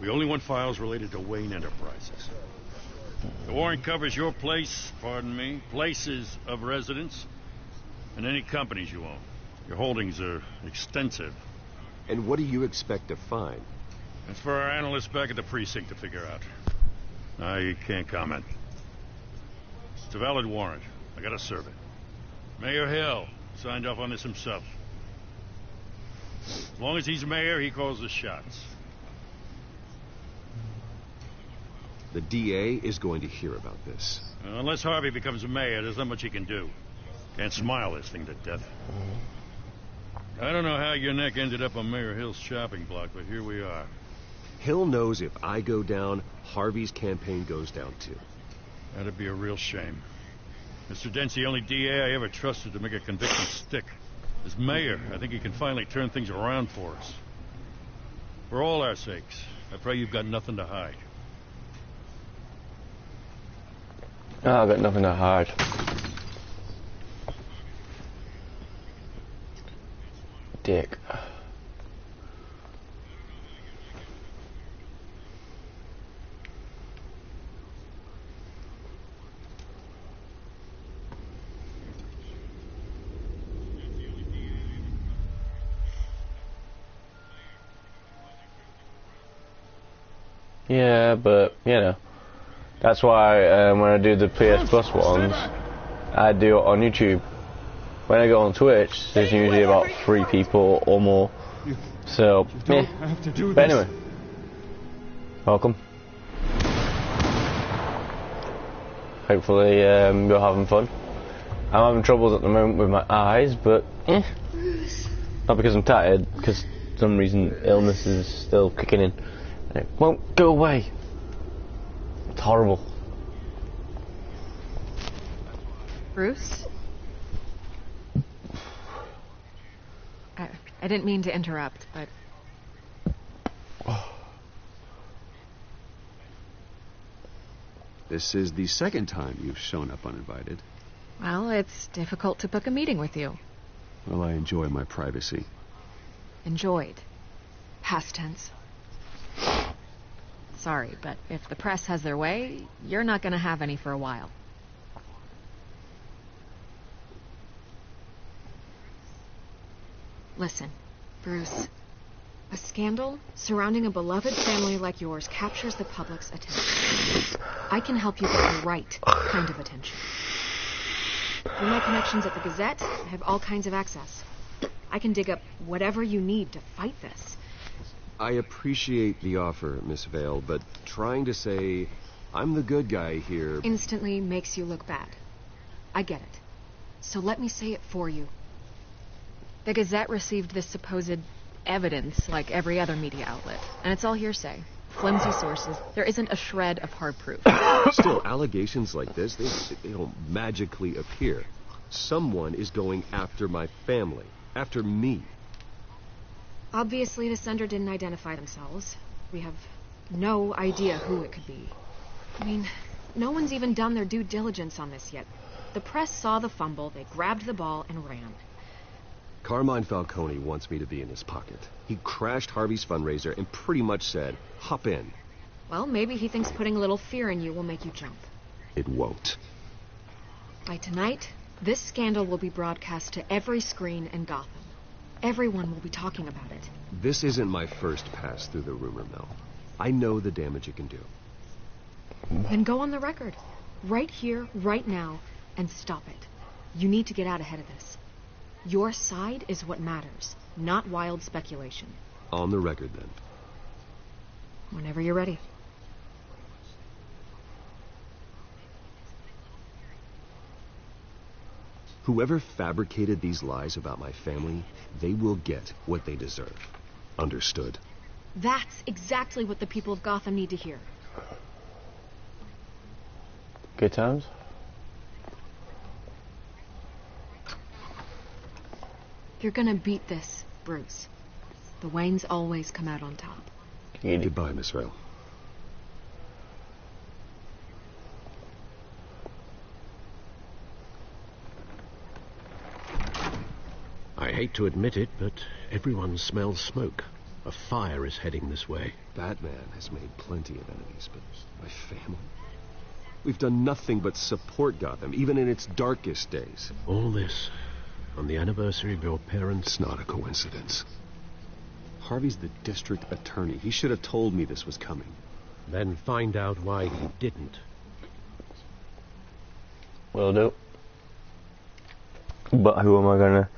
We only want files related to Wayne Enterprises. The warrant covers your place, pardon me, places of residence, and any companies you own. Your holdings are extensive. And what do you expect to find? That's for our analysts back at the precinct to figure out. I can't comment. It's a valid warrant. I gotta serve it. Mayor Hill signed off on this himself. As long as he's mayor, he calls the shots. The DA is going to hear about this. Unless Harvey becomes mayor, there's not much he can do. Can't smile this thing to death. I don't know how your neck ended up on Mayor Hill's shopping block, but here we are. Hill knows if I go down, Harvey's campaign goes down too. That'd be a real shame. Mr. Dent's the only DA I ever trusted to make a conviction stick. As mayor, I think he can finally turn things around for us. For all our sakes, I pray you've got nothing to hide. Oh, I've got nothing to hide. Dick. Yeah, but, you know, that's why when I do the PS Plus ones, I do it on YouTube. When I go on Twitch, there's usually about 3 people or more. So, yeah. But anyway, welcome. Hopefully you're having fun. I'm having troubles at the moment with my eyes, but not because I'm tired, because for some reason illness is still kicking in. It won't go away. It's horrible. Bruce? I didn't mean to interrupt, but... This is the second time you've shown up uninvited. Well, it's difficult to book a meeting with you. Well, I enjoy my privacy. Enjoyed. Past tense. Sorry, but if the press has their way, you're not going to have any for a while. Listen, Bruce. A scandal surrounding a beloved family like yours captures the public's attention. I can help you get the right kind of attention. Through my connections at the Gazette, I have all kinds of access. I can dig up whatever you need to fight this. I appreciate the offer, Miss Vale, but trying to say I'm the good guy here Instantly makes you look bad. I get it. So let me say it for you. The Gazette received this supposed evidence like every other media outlet, and it's all hearsay. Flimsy sources. There isn't a shred of hard proof. Still, allegations like this, they don't magically appear. Someone is going after my family, after me. Obviously, the sender didn't identify themselves. We have no idea who it could be. I mean, no one's even done their due diligence on this yet. The press saw the fumble, they grabbed the ball and ran. Carmine Falcone wants me to be in his pocket. He crashed Harvey's fundraiser and pretty much said, hop in. Well, maybe he thinks putting a little fear in you will make you jump. It won't. By tonight, this scandal will be broadcast to every screen in Gotham. Everyone will be talking about it. This isn't my first pass through the rumor mill. I know the damage it can do. Then go on the record. Right here, right now, and stop it. You need to get out ahead of this. Your side is what matters, not wild speculation. On the record, then. Whenever you're ready. Whoever fabricated these lies about my family, they will get what they deserve. Understood? That's exactly what the people of Gotham need to hear. Good times? You're gonna beat this, Bruce. The Waynes always come out on top. Goodbye, Miss Vale. I hate to admit it, but everyone smells smoke. A fire is heading this way. Batman has made plenty of enemies, but my family? We've done nothing but support Gotham, even in its darkest days. All this on the anniversary of your parents'... It's not a coincidence. Harvey's the district attorney. He should have told me this was coming. Then find out why he didn't. Will do. But who am I gonna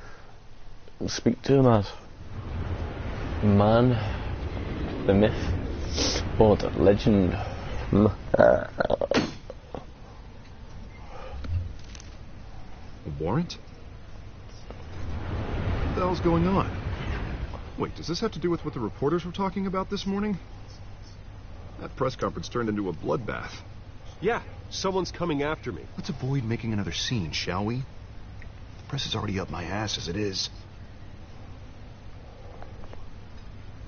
speak to him as? Man, the myth, or the legend? A warrant? What the hell's going on? Wait, does this have to do with what the reporters were talking about this morning? That press conference turned into a bloodbath. Yeah, someone's coming after me. Let's avoid making another scene, shall we? The press is already up my ass as it is.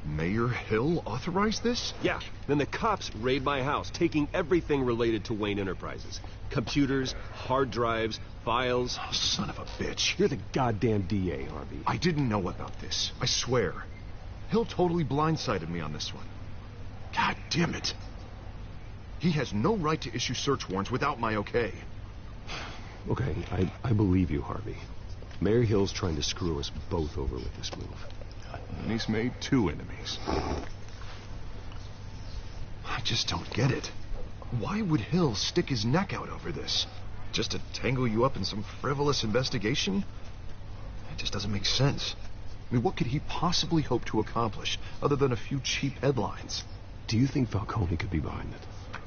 Mayor Hill authorized this? Yeah, then the cops raid my house, taking everything related to Wayne Enterprises. Computers, hard drives, files. Oh, son of a bitch. You're the goddamn DA, Harvey. I didn't know about this. I swear. Hill totally blindsided me on this one. God damn it. He has no right to issue search warrants without my okay. Okay, I believe you, Harvey. Mayor Hill's trying to screw us both over with this move. And he's made 2 enemies. I just don't get it. Why would Hill stick his neck out over this? Just to tangle you up in some frivolous investigation? It just doesn't make sense. I mean, what could he possibly hope to accomplish other than a few cheap headlines? Do you think Falcone could be behind it?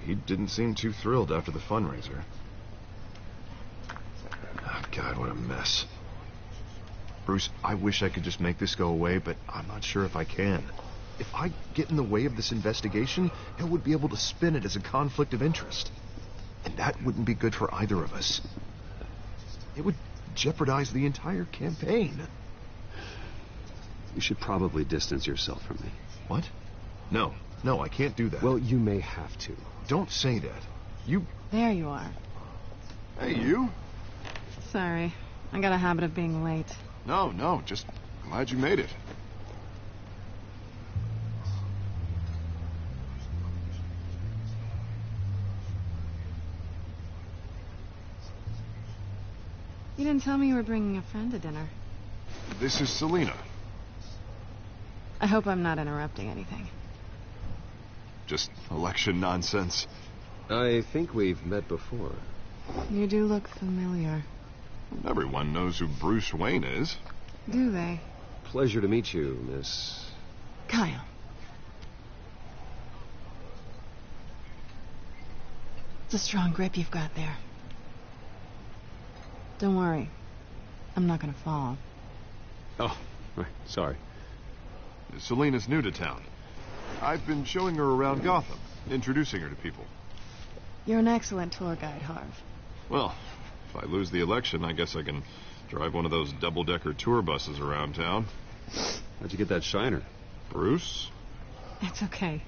He didn't seem too thrilled after the fundraiser. Oh, God, what a mess. Bruce, I wish I could just make this go away, but I'm not sure if I can. If I get in the way of this investigation, Hill would be able to spin it as a conflict of interest. And that wouldn't be good for either of us. It would jeopardize the entire campaign. You should probably distance yourself from me. What? No, I can't do that. Well, you may have to. Don't say that. You... There you are. Hey, you? Sorry. I got a habit of being late. No, just glad you made it. You didn't tell me you were bringing a friend to dinner. This is Selina. I hope I'm not interrupting anything. Just election nonsense. I think we've met before. You do look familiar. Everyone knows who Bruce Wayne is. Do they? Pleasure to meet you, Miss... Kyle. It's a strong grip you've got there. Don't worry. I'm not gonna fall. Oh, right. Sorry. Selina's new to town. I've been showing her around Gotham, introducing her to people. You're an excellent tour guide, Harv. Well, if I lose the election, I guess I can drive one of those double-decker tour buses around town. How'd you get that shiner? Bruce? It's okay.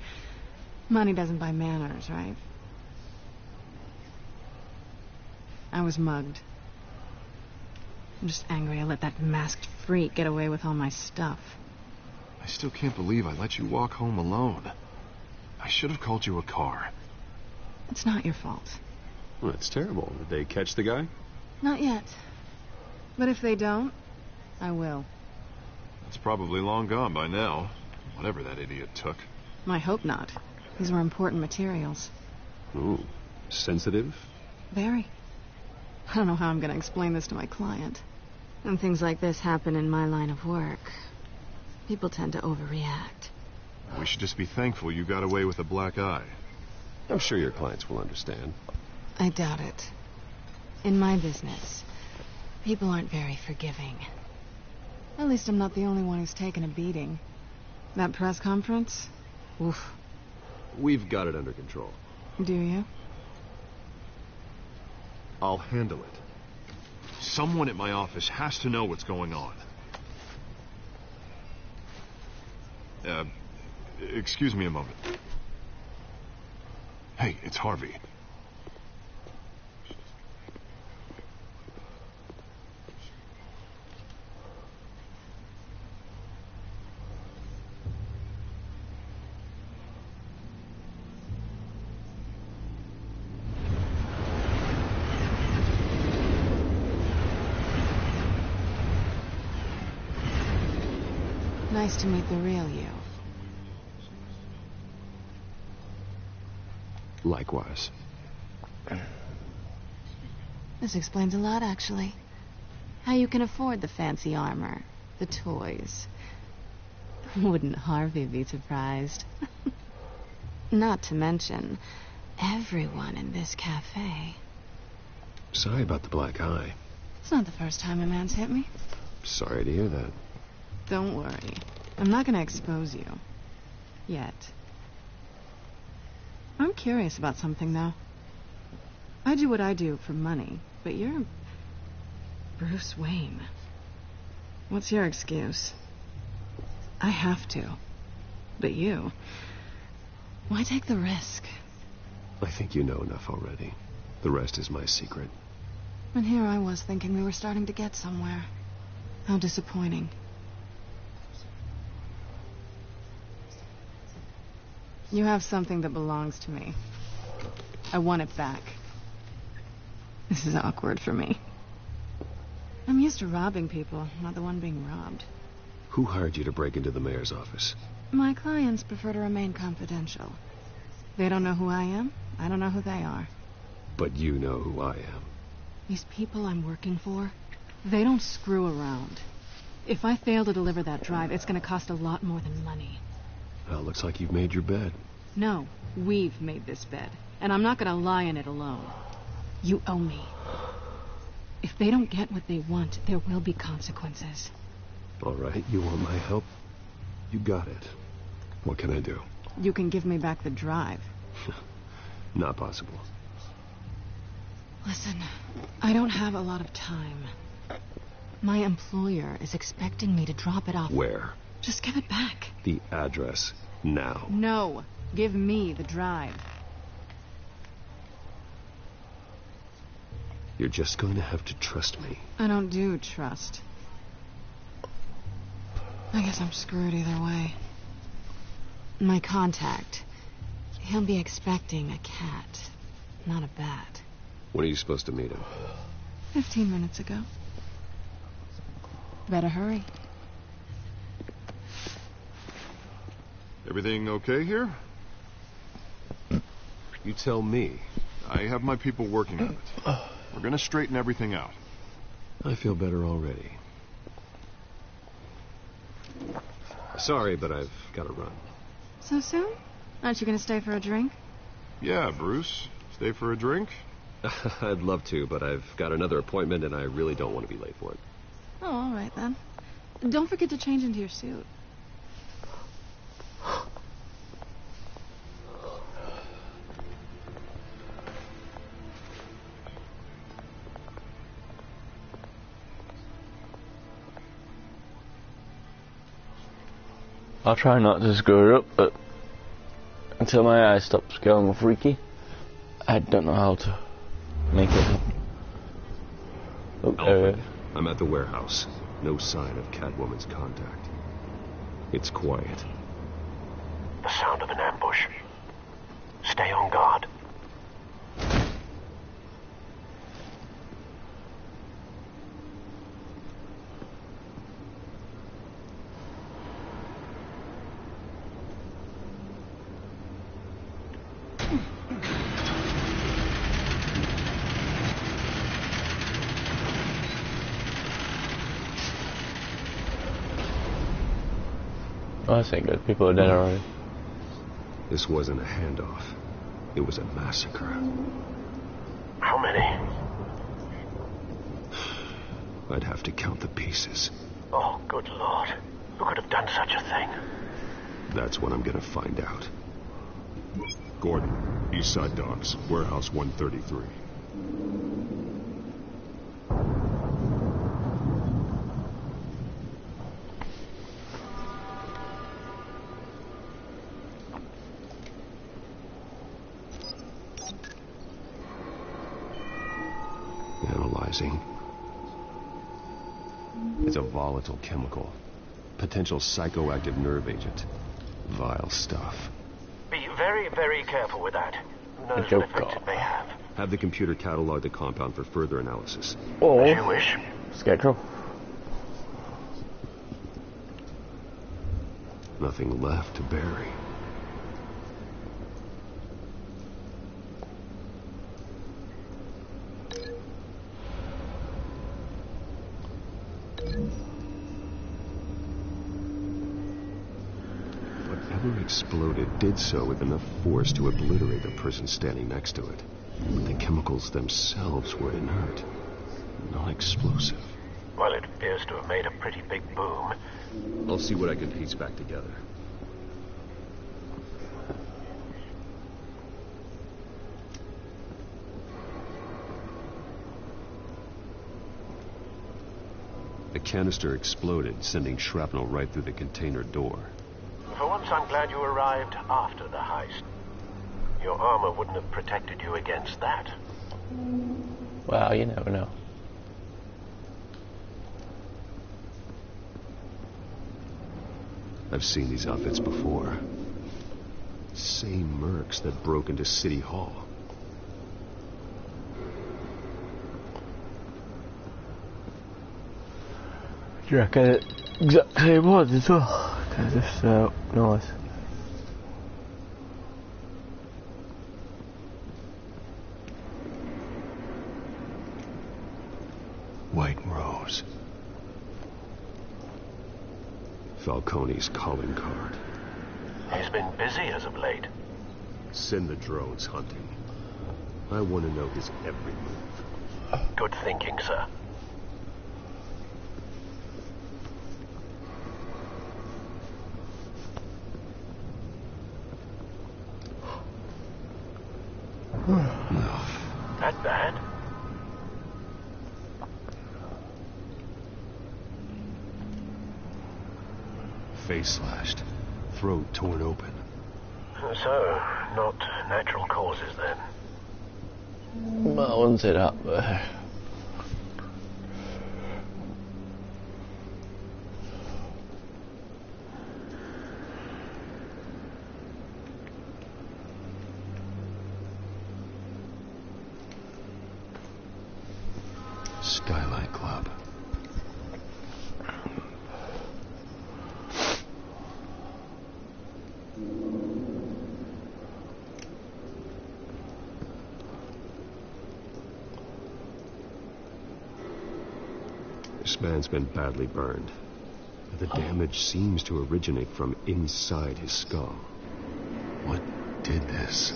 Money doesn't buy manners, right? I was mugged. I'm just angry I let that masked freak get away with all my stuff. I still can't believe I let you walk home alone. I should have called you a car. It's not your fault. Well, that's terrible. Did they catch the guy? Not yet. But if they don't, I will. It's probably long gone by now. Whatever that idiot took. I hope not. These were important materials. Ooh, sensitive? Very. I don't know how I'm going to explain this to my client. When things like this happen in my line of work, people tend to overreact. We should just be thankful you got away with a black eye. I'm sure your clients will understand. I doubt it. In my business, people aren't very forgiving. At least I'm not the only one who's taken a beating. That press conference? Oof. We've got it under control. Do you? I'll handle it. Someone at my office has to know what's going on. Excuse me a moment. Hey, it's Harvey. Nice to meet the real you. Likewise. This explains a lot, actually. How you can afford the fancy armor, the toys. Wouldn't Harvey be surprised? Not to mention, everyone in this cafe. Sorry about the black eye. It's not the first time a man's hit me. Sorry to hear that. Don't worry. I'm not going to expose you. Yet. I'm curious about something, though. I do what I do for money, but you're... Bruce Wayne. What's your excuse? I have to. But you... Why take the risk? I think you know enough already. The rest is my secret. And here I was thinking we were starting to get somewhere. How disappointing. You have something that belongs to me. I want it back. This is awkward for me. I'm used to robbing people, not the one being robbed. Who hired you to break into the mayor's office? My clients prefer to remain confidential. They don't know who I am. I don't know who they are. But you know who I am. These people I'm working for, they don't screw around. If I fail to deliver that drive, it's going to cost a lot more than money. Well, looks like you've made your bed. No, we've made this bed, and I'm not going to lie in it alone. You owe me. If they don't get what they want, there will be consequences. All right, you want my help? You got it. What can I do? You can give me back the drive. Not possible. Listen, I don't have a lot of time. My employer is expecting me to drop it off. Where? Just give it back. The address, now. No, give me the drive. You're just going to have to trust me. I don't do trust. I guess I'm screwed either way. My contact, he'll be expecting a cat, not a bat. When are you supposed to meet him? 15 minutes ago. Better hurry. Everything okay here? You tell me. I have my people working on it. We're gonna straighten everything out. I feel better already. Sorry, but I've got to run. So soon? Aren't you going to stay for a drink? Yeah, Bruce. Stay for a drink? I'd love to, but I've got another appointment and I really don't want to be late for it. Oh, all right then. Don't forget to change into your suit. I'll try not to screw it up, but until my eye stops going freaky, I don't know how to make it happen. Oh, Alfred, I'm at the warehouse. No sign of Catwoman's contact. It's quiet. The sound of an ambush. Stay on guard. Oh, that's ain't good. People are dead already. This wasn't a handoff. It was a massacre. How many? I'd have to count the pieces. Oh, good Lord. Who could have done such a thing? That's what I'm gonna find out. Gordon, Eastside Docks, Warehouse 133. Analyzing. It's a volatile chemical. Potential psychoactive nerve agent. Vile stuff. Be very, very careful with that. Who knows what effect it may have. Have the computer catalog the compound for further analysis. Or as you wish. Scarecrow. Nothing left to bury. Whatever exploded did so with enough force to obliterate the person standing next to it. But the chemicals themselves were inert, non-explosive. Well, it appears to have made a pretty big boom. I'll see what I can piece back together. The canister exploded, sending shrapnel right through the container door. For once, I'm glad you arrived after the heist. Your armor wouldn't have protected you against that. Well, you never know. I've seen these outfits before. Same mercs that broke into City Hall. Do you reckon it exactly was as well? Because if so, nice. White Rose. Falcone's calling card. He's been busy as of late. Send the drones hunting. I want to know his every move. Good thinking, sir. No. That bad? Face slashed. Throat torn open. So, not natural causes then? Well, I wouldn't say that, but... Skylight Club. This man's been badly burned. The damage seems to originate from inside his skull. What did this?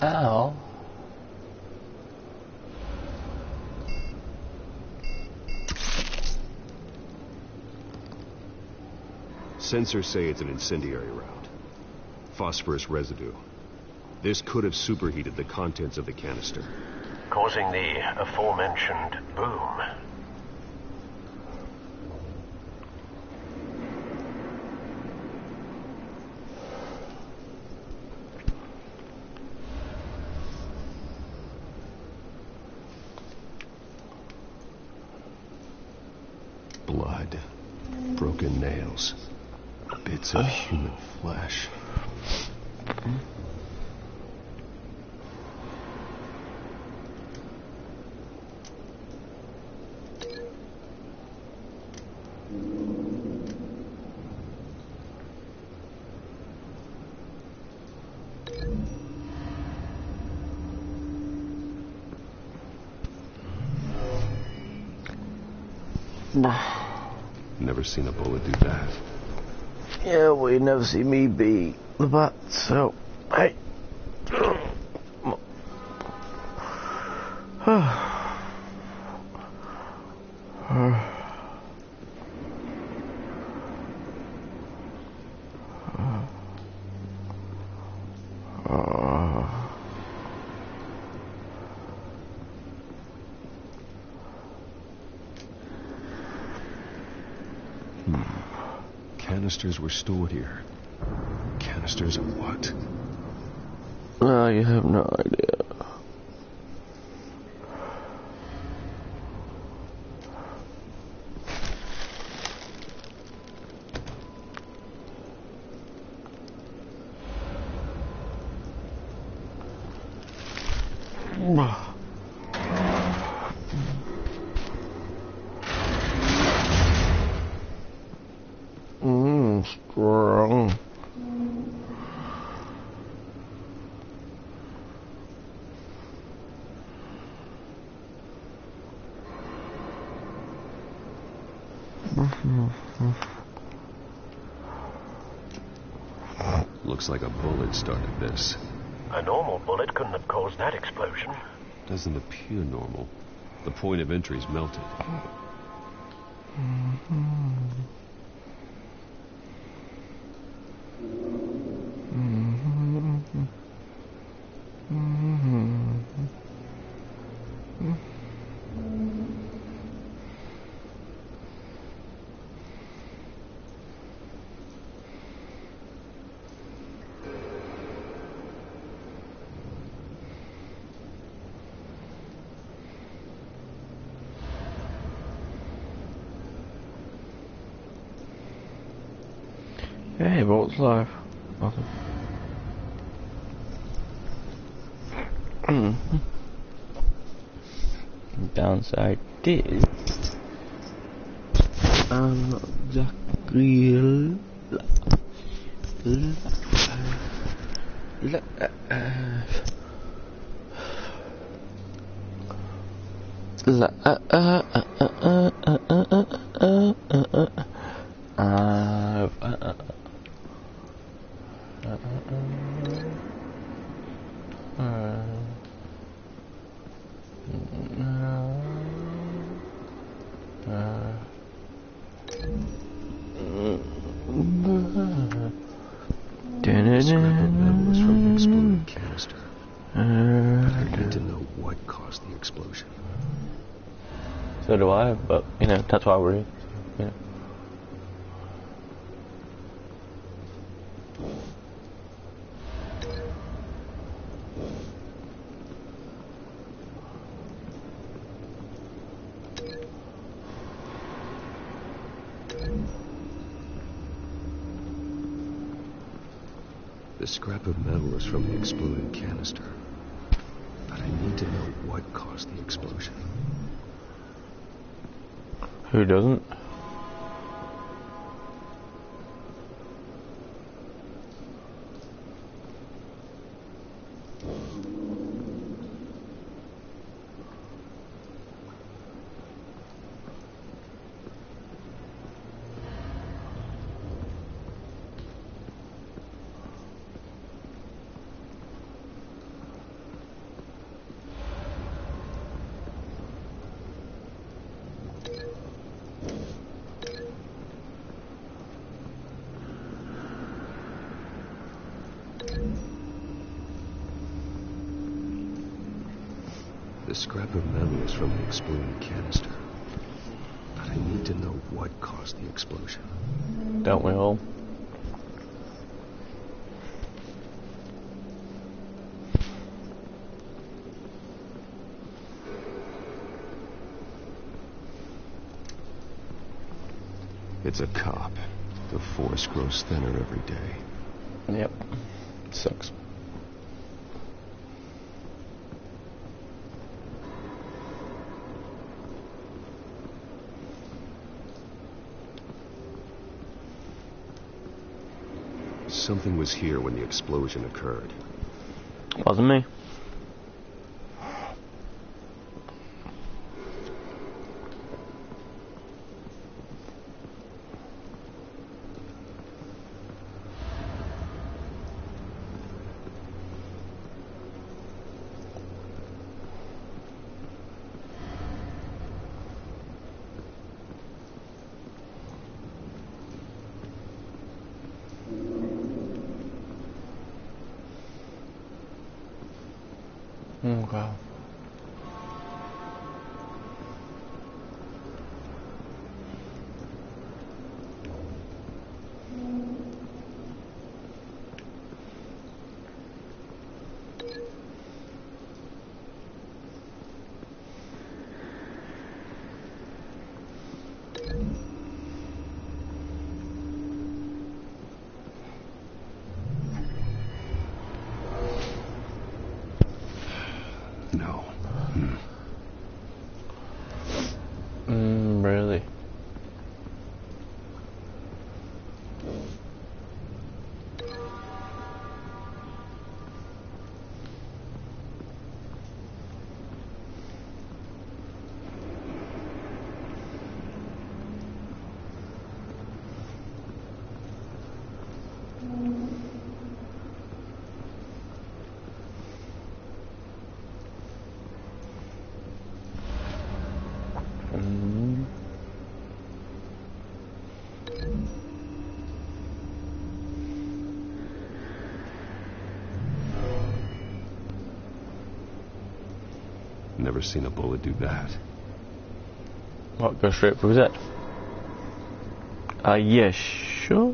Ow. Sensors say it's an incendiary round. Phosphorus residue. This could have superheated the contents of the canister, causing the aforementioned boom. Blood, broken nails, bits of human flesh. Never seen a bullet do that. Yeah, well, you never see me beat the bat, so hey. Canisters were stored here. Canisters of what? No, you have no idea. Strong. Looks like a bullet started this. A normal bullet couldn't have caused that explosion. Doesn't appear normal. The point of entry's melted. Hey, Bolt's live. Awesome. Downside is I'm not exactly Scrap of metal was from the exploded canister. But I need to know what caused the explosion. So do I, but you know, that's why we're here. You know. The scrap of metal is from the exploded canister. But I need to know what caused the explosion. Who doesn't? The scrap of metal is from the exploding canister. But I need to know what caused the explosion. Don't we all? It's a cop. The force grows thinner every day. Yep. Sucks. Something was here when the explosion occurred. Wasn't me. Wow. No. Really? Never seen a bullet do that. What, go straight through that? Yeah, sure.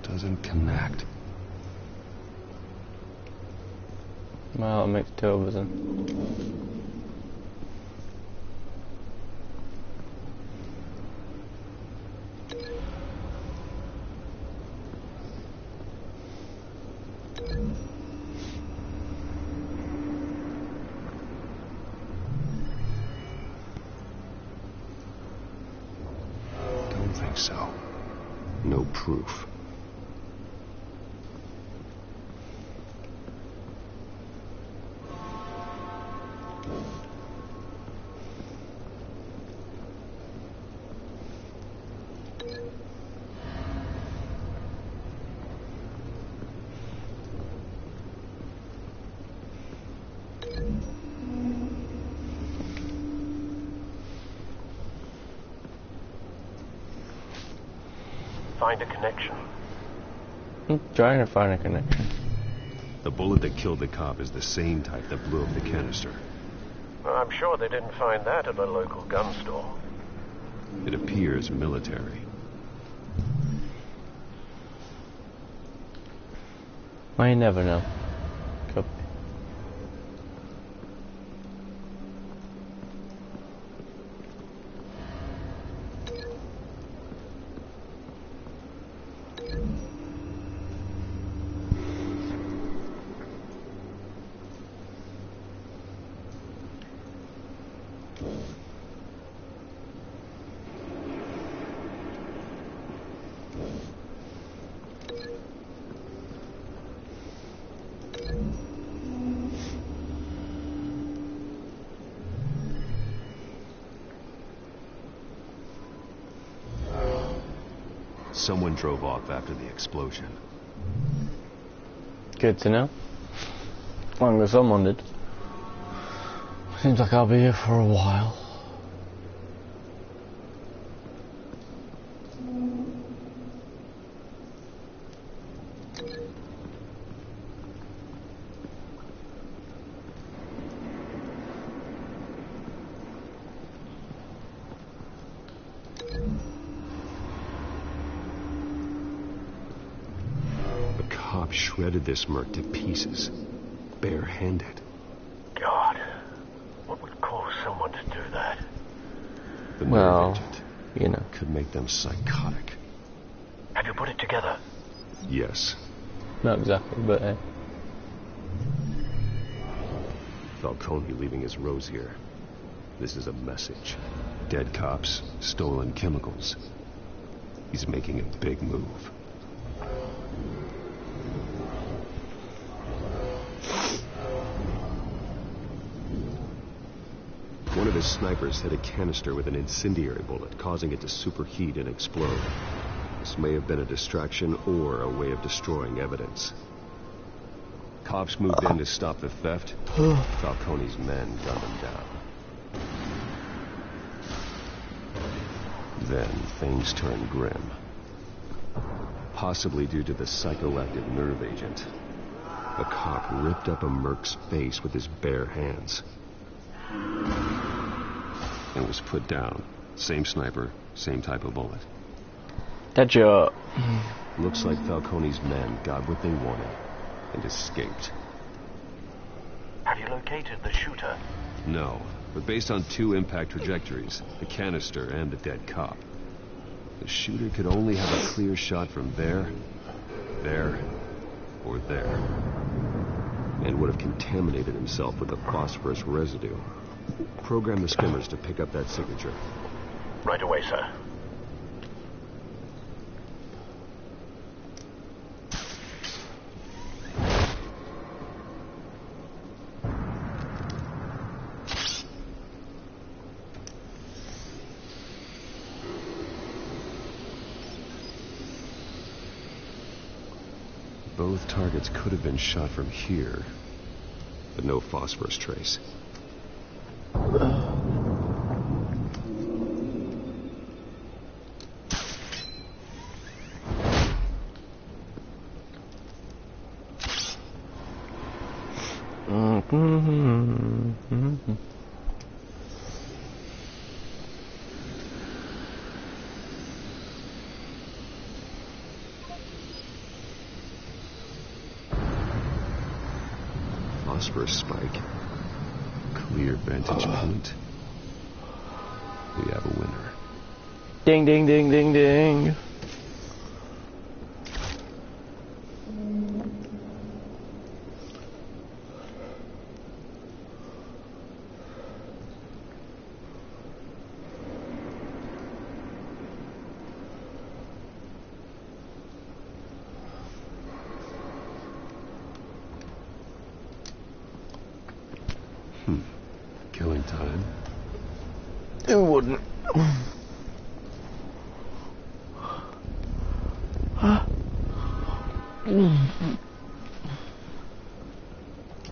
Doesn't connect. Well, it makes two of us then. Don't think so. No proof. Find a connection. I'm trying to find a connection. The bullet that killed the cop is the same type that blew up the canister. Well, I'm sure they didn't find that at a local gun store. It appears military. I never know. Could be. Someone drove off after the explosion. Good to know. As long as someone did. Seems like I'll be here for a while. Shredded this merc to pieces, barehanded. God, what would cause someone to do that? The Well, nerve agent, you know, could make them psychotic. Have you put it together? Yes. Not exactly, but Falcone leaving his rose here. This is a message. Dead cops, stolen chemicals. He's making a big move. One of his snipers hit a canister with an incendiary bullet, causing it to superheat and explode. This may have been a distraction or a way of destroying evidence. Cops moved in to stop the theft. Falcone's men gunned him down. Then things turned grim. Possibly due to the psychoactive nerve agent. A cop ripped up a merc's face with his bare hands. And was put down. Same sniper, same type of bullet. That job. Looks like Falcone's men got what they wanted and escaped. Have you located the shooter? No, but based on two impact trajectories, the canister and the dead cop, the shooter could only have a clear shot from there, or there, and would have contaminated himself with the phosphorus residue. Program the skimmers to pick up that signature. Right away, sir. Both targets could have been shot from here, but no phosphorus trace. Phosphorus spike. Clear vantage point. We have a winner. Ding, ding, ding, ding, ding. Killing time. It wouldn't.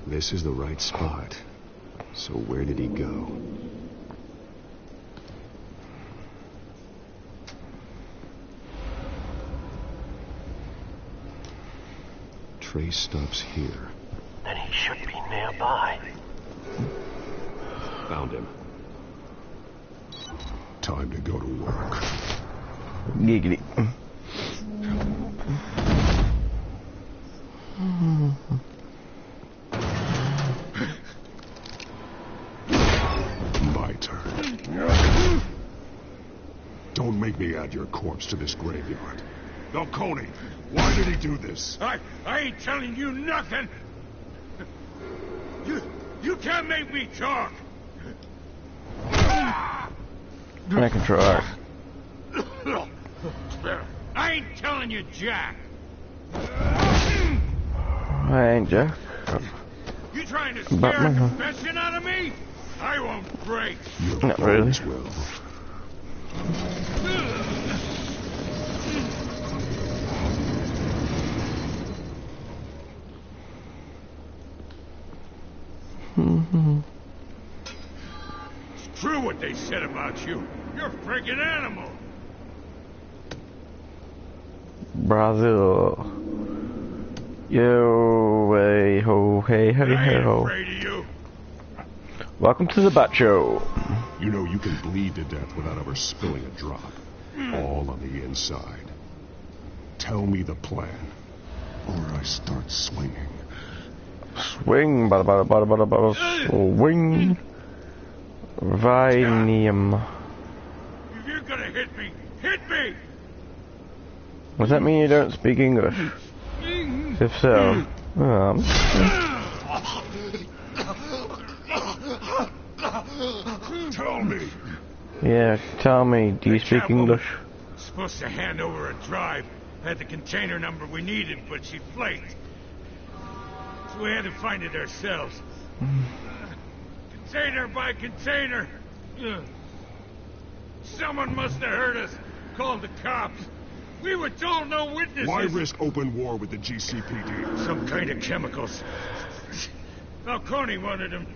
This is the right spot. So where did he go? Trace stops here. Then he should be nearby. Found him. Time to go to work. Giggity. My turn. Don't make me add your corpse to this graveyard. Falcone, why did he do this? I ain't telling you nothing. You can't make me talk. I can try. I ain't telling you jack. I ain't Jack. You trying to scare a confession out of me? I won't break. Not really. Will. It's true what they said about you. You're a freaking animal. Brazil. Yo, hey, ho, hey, hey, I ain't ho. afraid of you. Welcome to the Bat Show. You know you can bleed to death without ever spilling a drop. All on the inside. Tell me the plan, or I start swinging. Swing, bada bada bada bada bada, swing. Vinium. If you're gonna hit me, hit me! Does that mean you don't speak English? If so, Tell me. yeah, tell me, do you speak English? Supposed to hand over a drive. Had the container number we needed, but she flaked. So we had to find it ourselves. Container by container. Someone must have heard us. Called the cops. We were told no witnesses. Why risk open war with the GCPD? Some kind of chemicals. Falcone wanted them.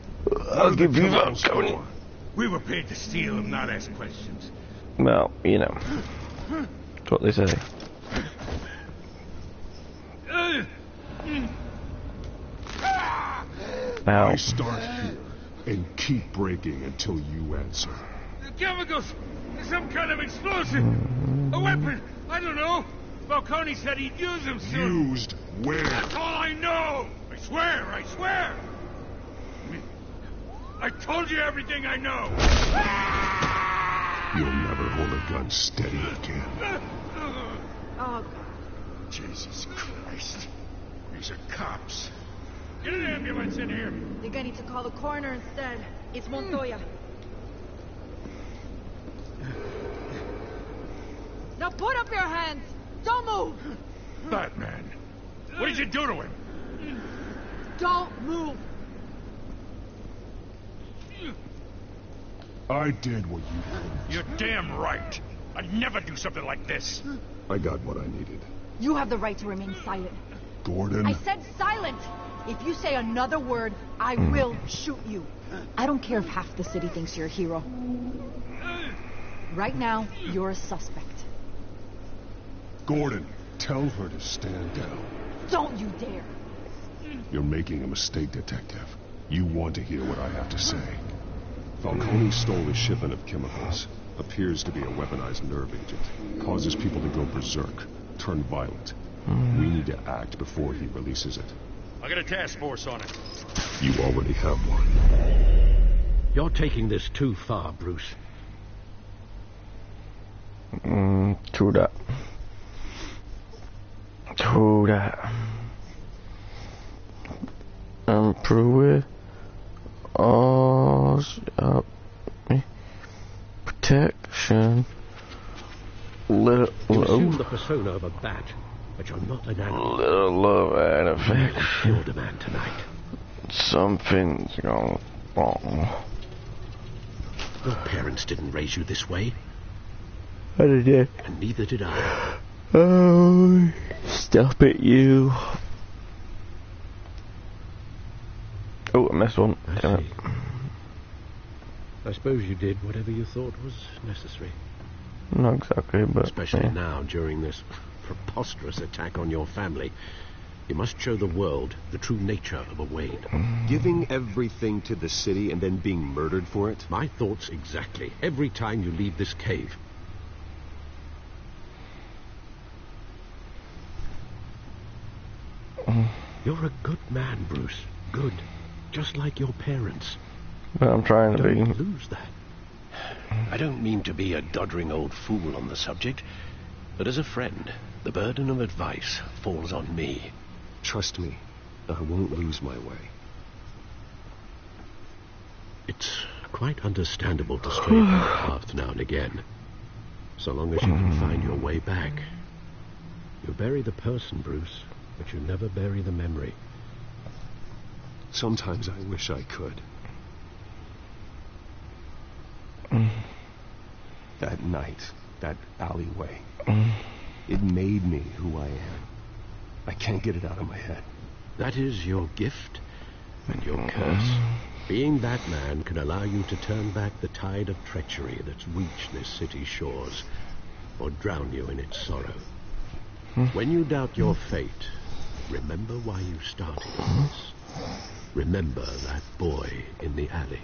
I'll give you Falcone. We were paid to steal them, not ask questions. Well, you know. That's what they say. Ow. I start here and keep breaking until you answer. The chemicals! Some kind of explosive! A weapon! I don't know! Falcone said he'd use them soon. Used where? That's all I know! I swear! I swear! I told you everything I know! You'll never hold a gun steady again. Oh, Jesus Christ. These are cops. Get an ambulance in here. Think I need to call the coroner instead. It's Montoya. Now put up your hands! Don't move! Batman. What did you do to him? Don't move! I did what you did. You're damn right. I'd never do something like this. I got what I needed. You have the right to remain silent. Gordon? I said silent! If you say another word, I will shoot you. I don't care if half the city thinks you're a hero. Right now, you're a suspect. Gordon, tell her to stand down. Don't you dare! You're making a mistake, Detective. You want to hear what I have to say. Falcone stole a shipment of chemicals. Appears to be a weaponized nerve agent. Causes people to go berserk. Turn violent. We need to act before he releases it. I got a task force on it. You already have one. You're taking this too far, Bruce. True that. True that. Improve it. Protection. You assume the persona of a bat, but you're not an animal. Little love and affection. You killed a man tonight. Something's gone wrong. Your parents didn't raise you this way. I did. And neither did I. Oh, stop it, you. Oh, I missed one. Damn it. I suppose you did whatever you thought was necessary. Not exactly, but... Especially now, during this preposterous attack on your family. You must show the world the true nature of a Wayne. Giving everything to the city and then being murdered for it? My thoughts exactly. Every time you leave this cave. You're a good man, Bruce. Good. Just like your parents. But I'm trying to be. Don't lose that. I don't mean to be a doddering old fool on the subject, but as a friend, the burden of advice falls on me. Trust me, I won't lose my way. It's quite understandable to stray from the path now and again. So long as you can find your way back. You bury the person, Bruce, but you never bury the memory. Sometimes I wish I could. That night, that alleyway, it made me who I am. I can't get it out of my head. That is your gift and your curse. Being that man can allow you to turn back the tide of treachery that's reached this city's shores, or drown you in its sorrow. When you doubt your fate, remember why you started this. Remember that boy in the alley.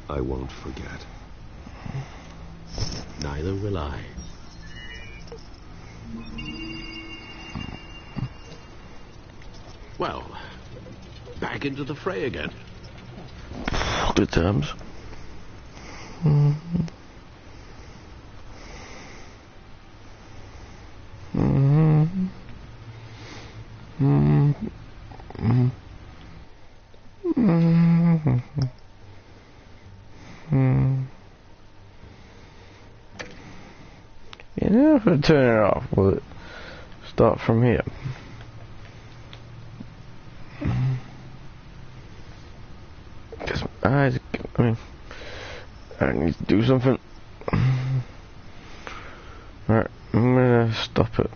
I won't forget. Neither will I. Well, back into the fray again. Good terms. You know, if I turn it off, will it start from here? Because I need to do something. Right, I'm gonna stop it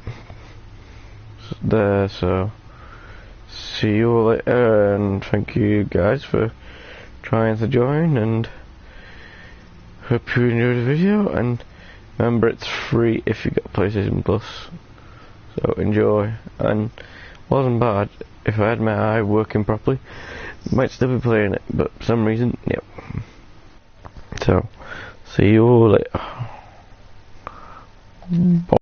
there, so see you all later, and thank you guys for trying to join, and hope you enjoyed the video, and remember it's free if you got PlayStation Plus, so enjoy. And wasn't bad. If I had my eye working properly, might still be playing it, but for some reason, yep. So see you all later. Bye.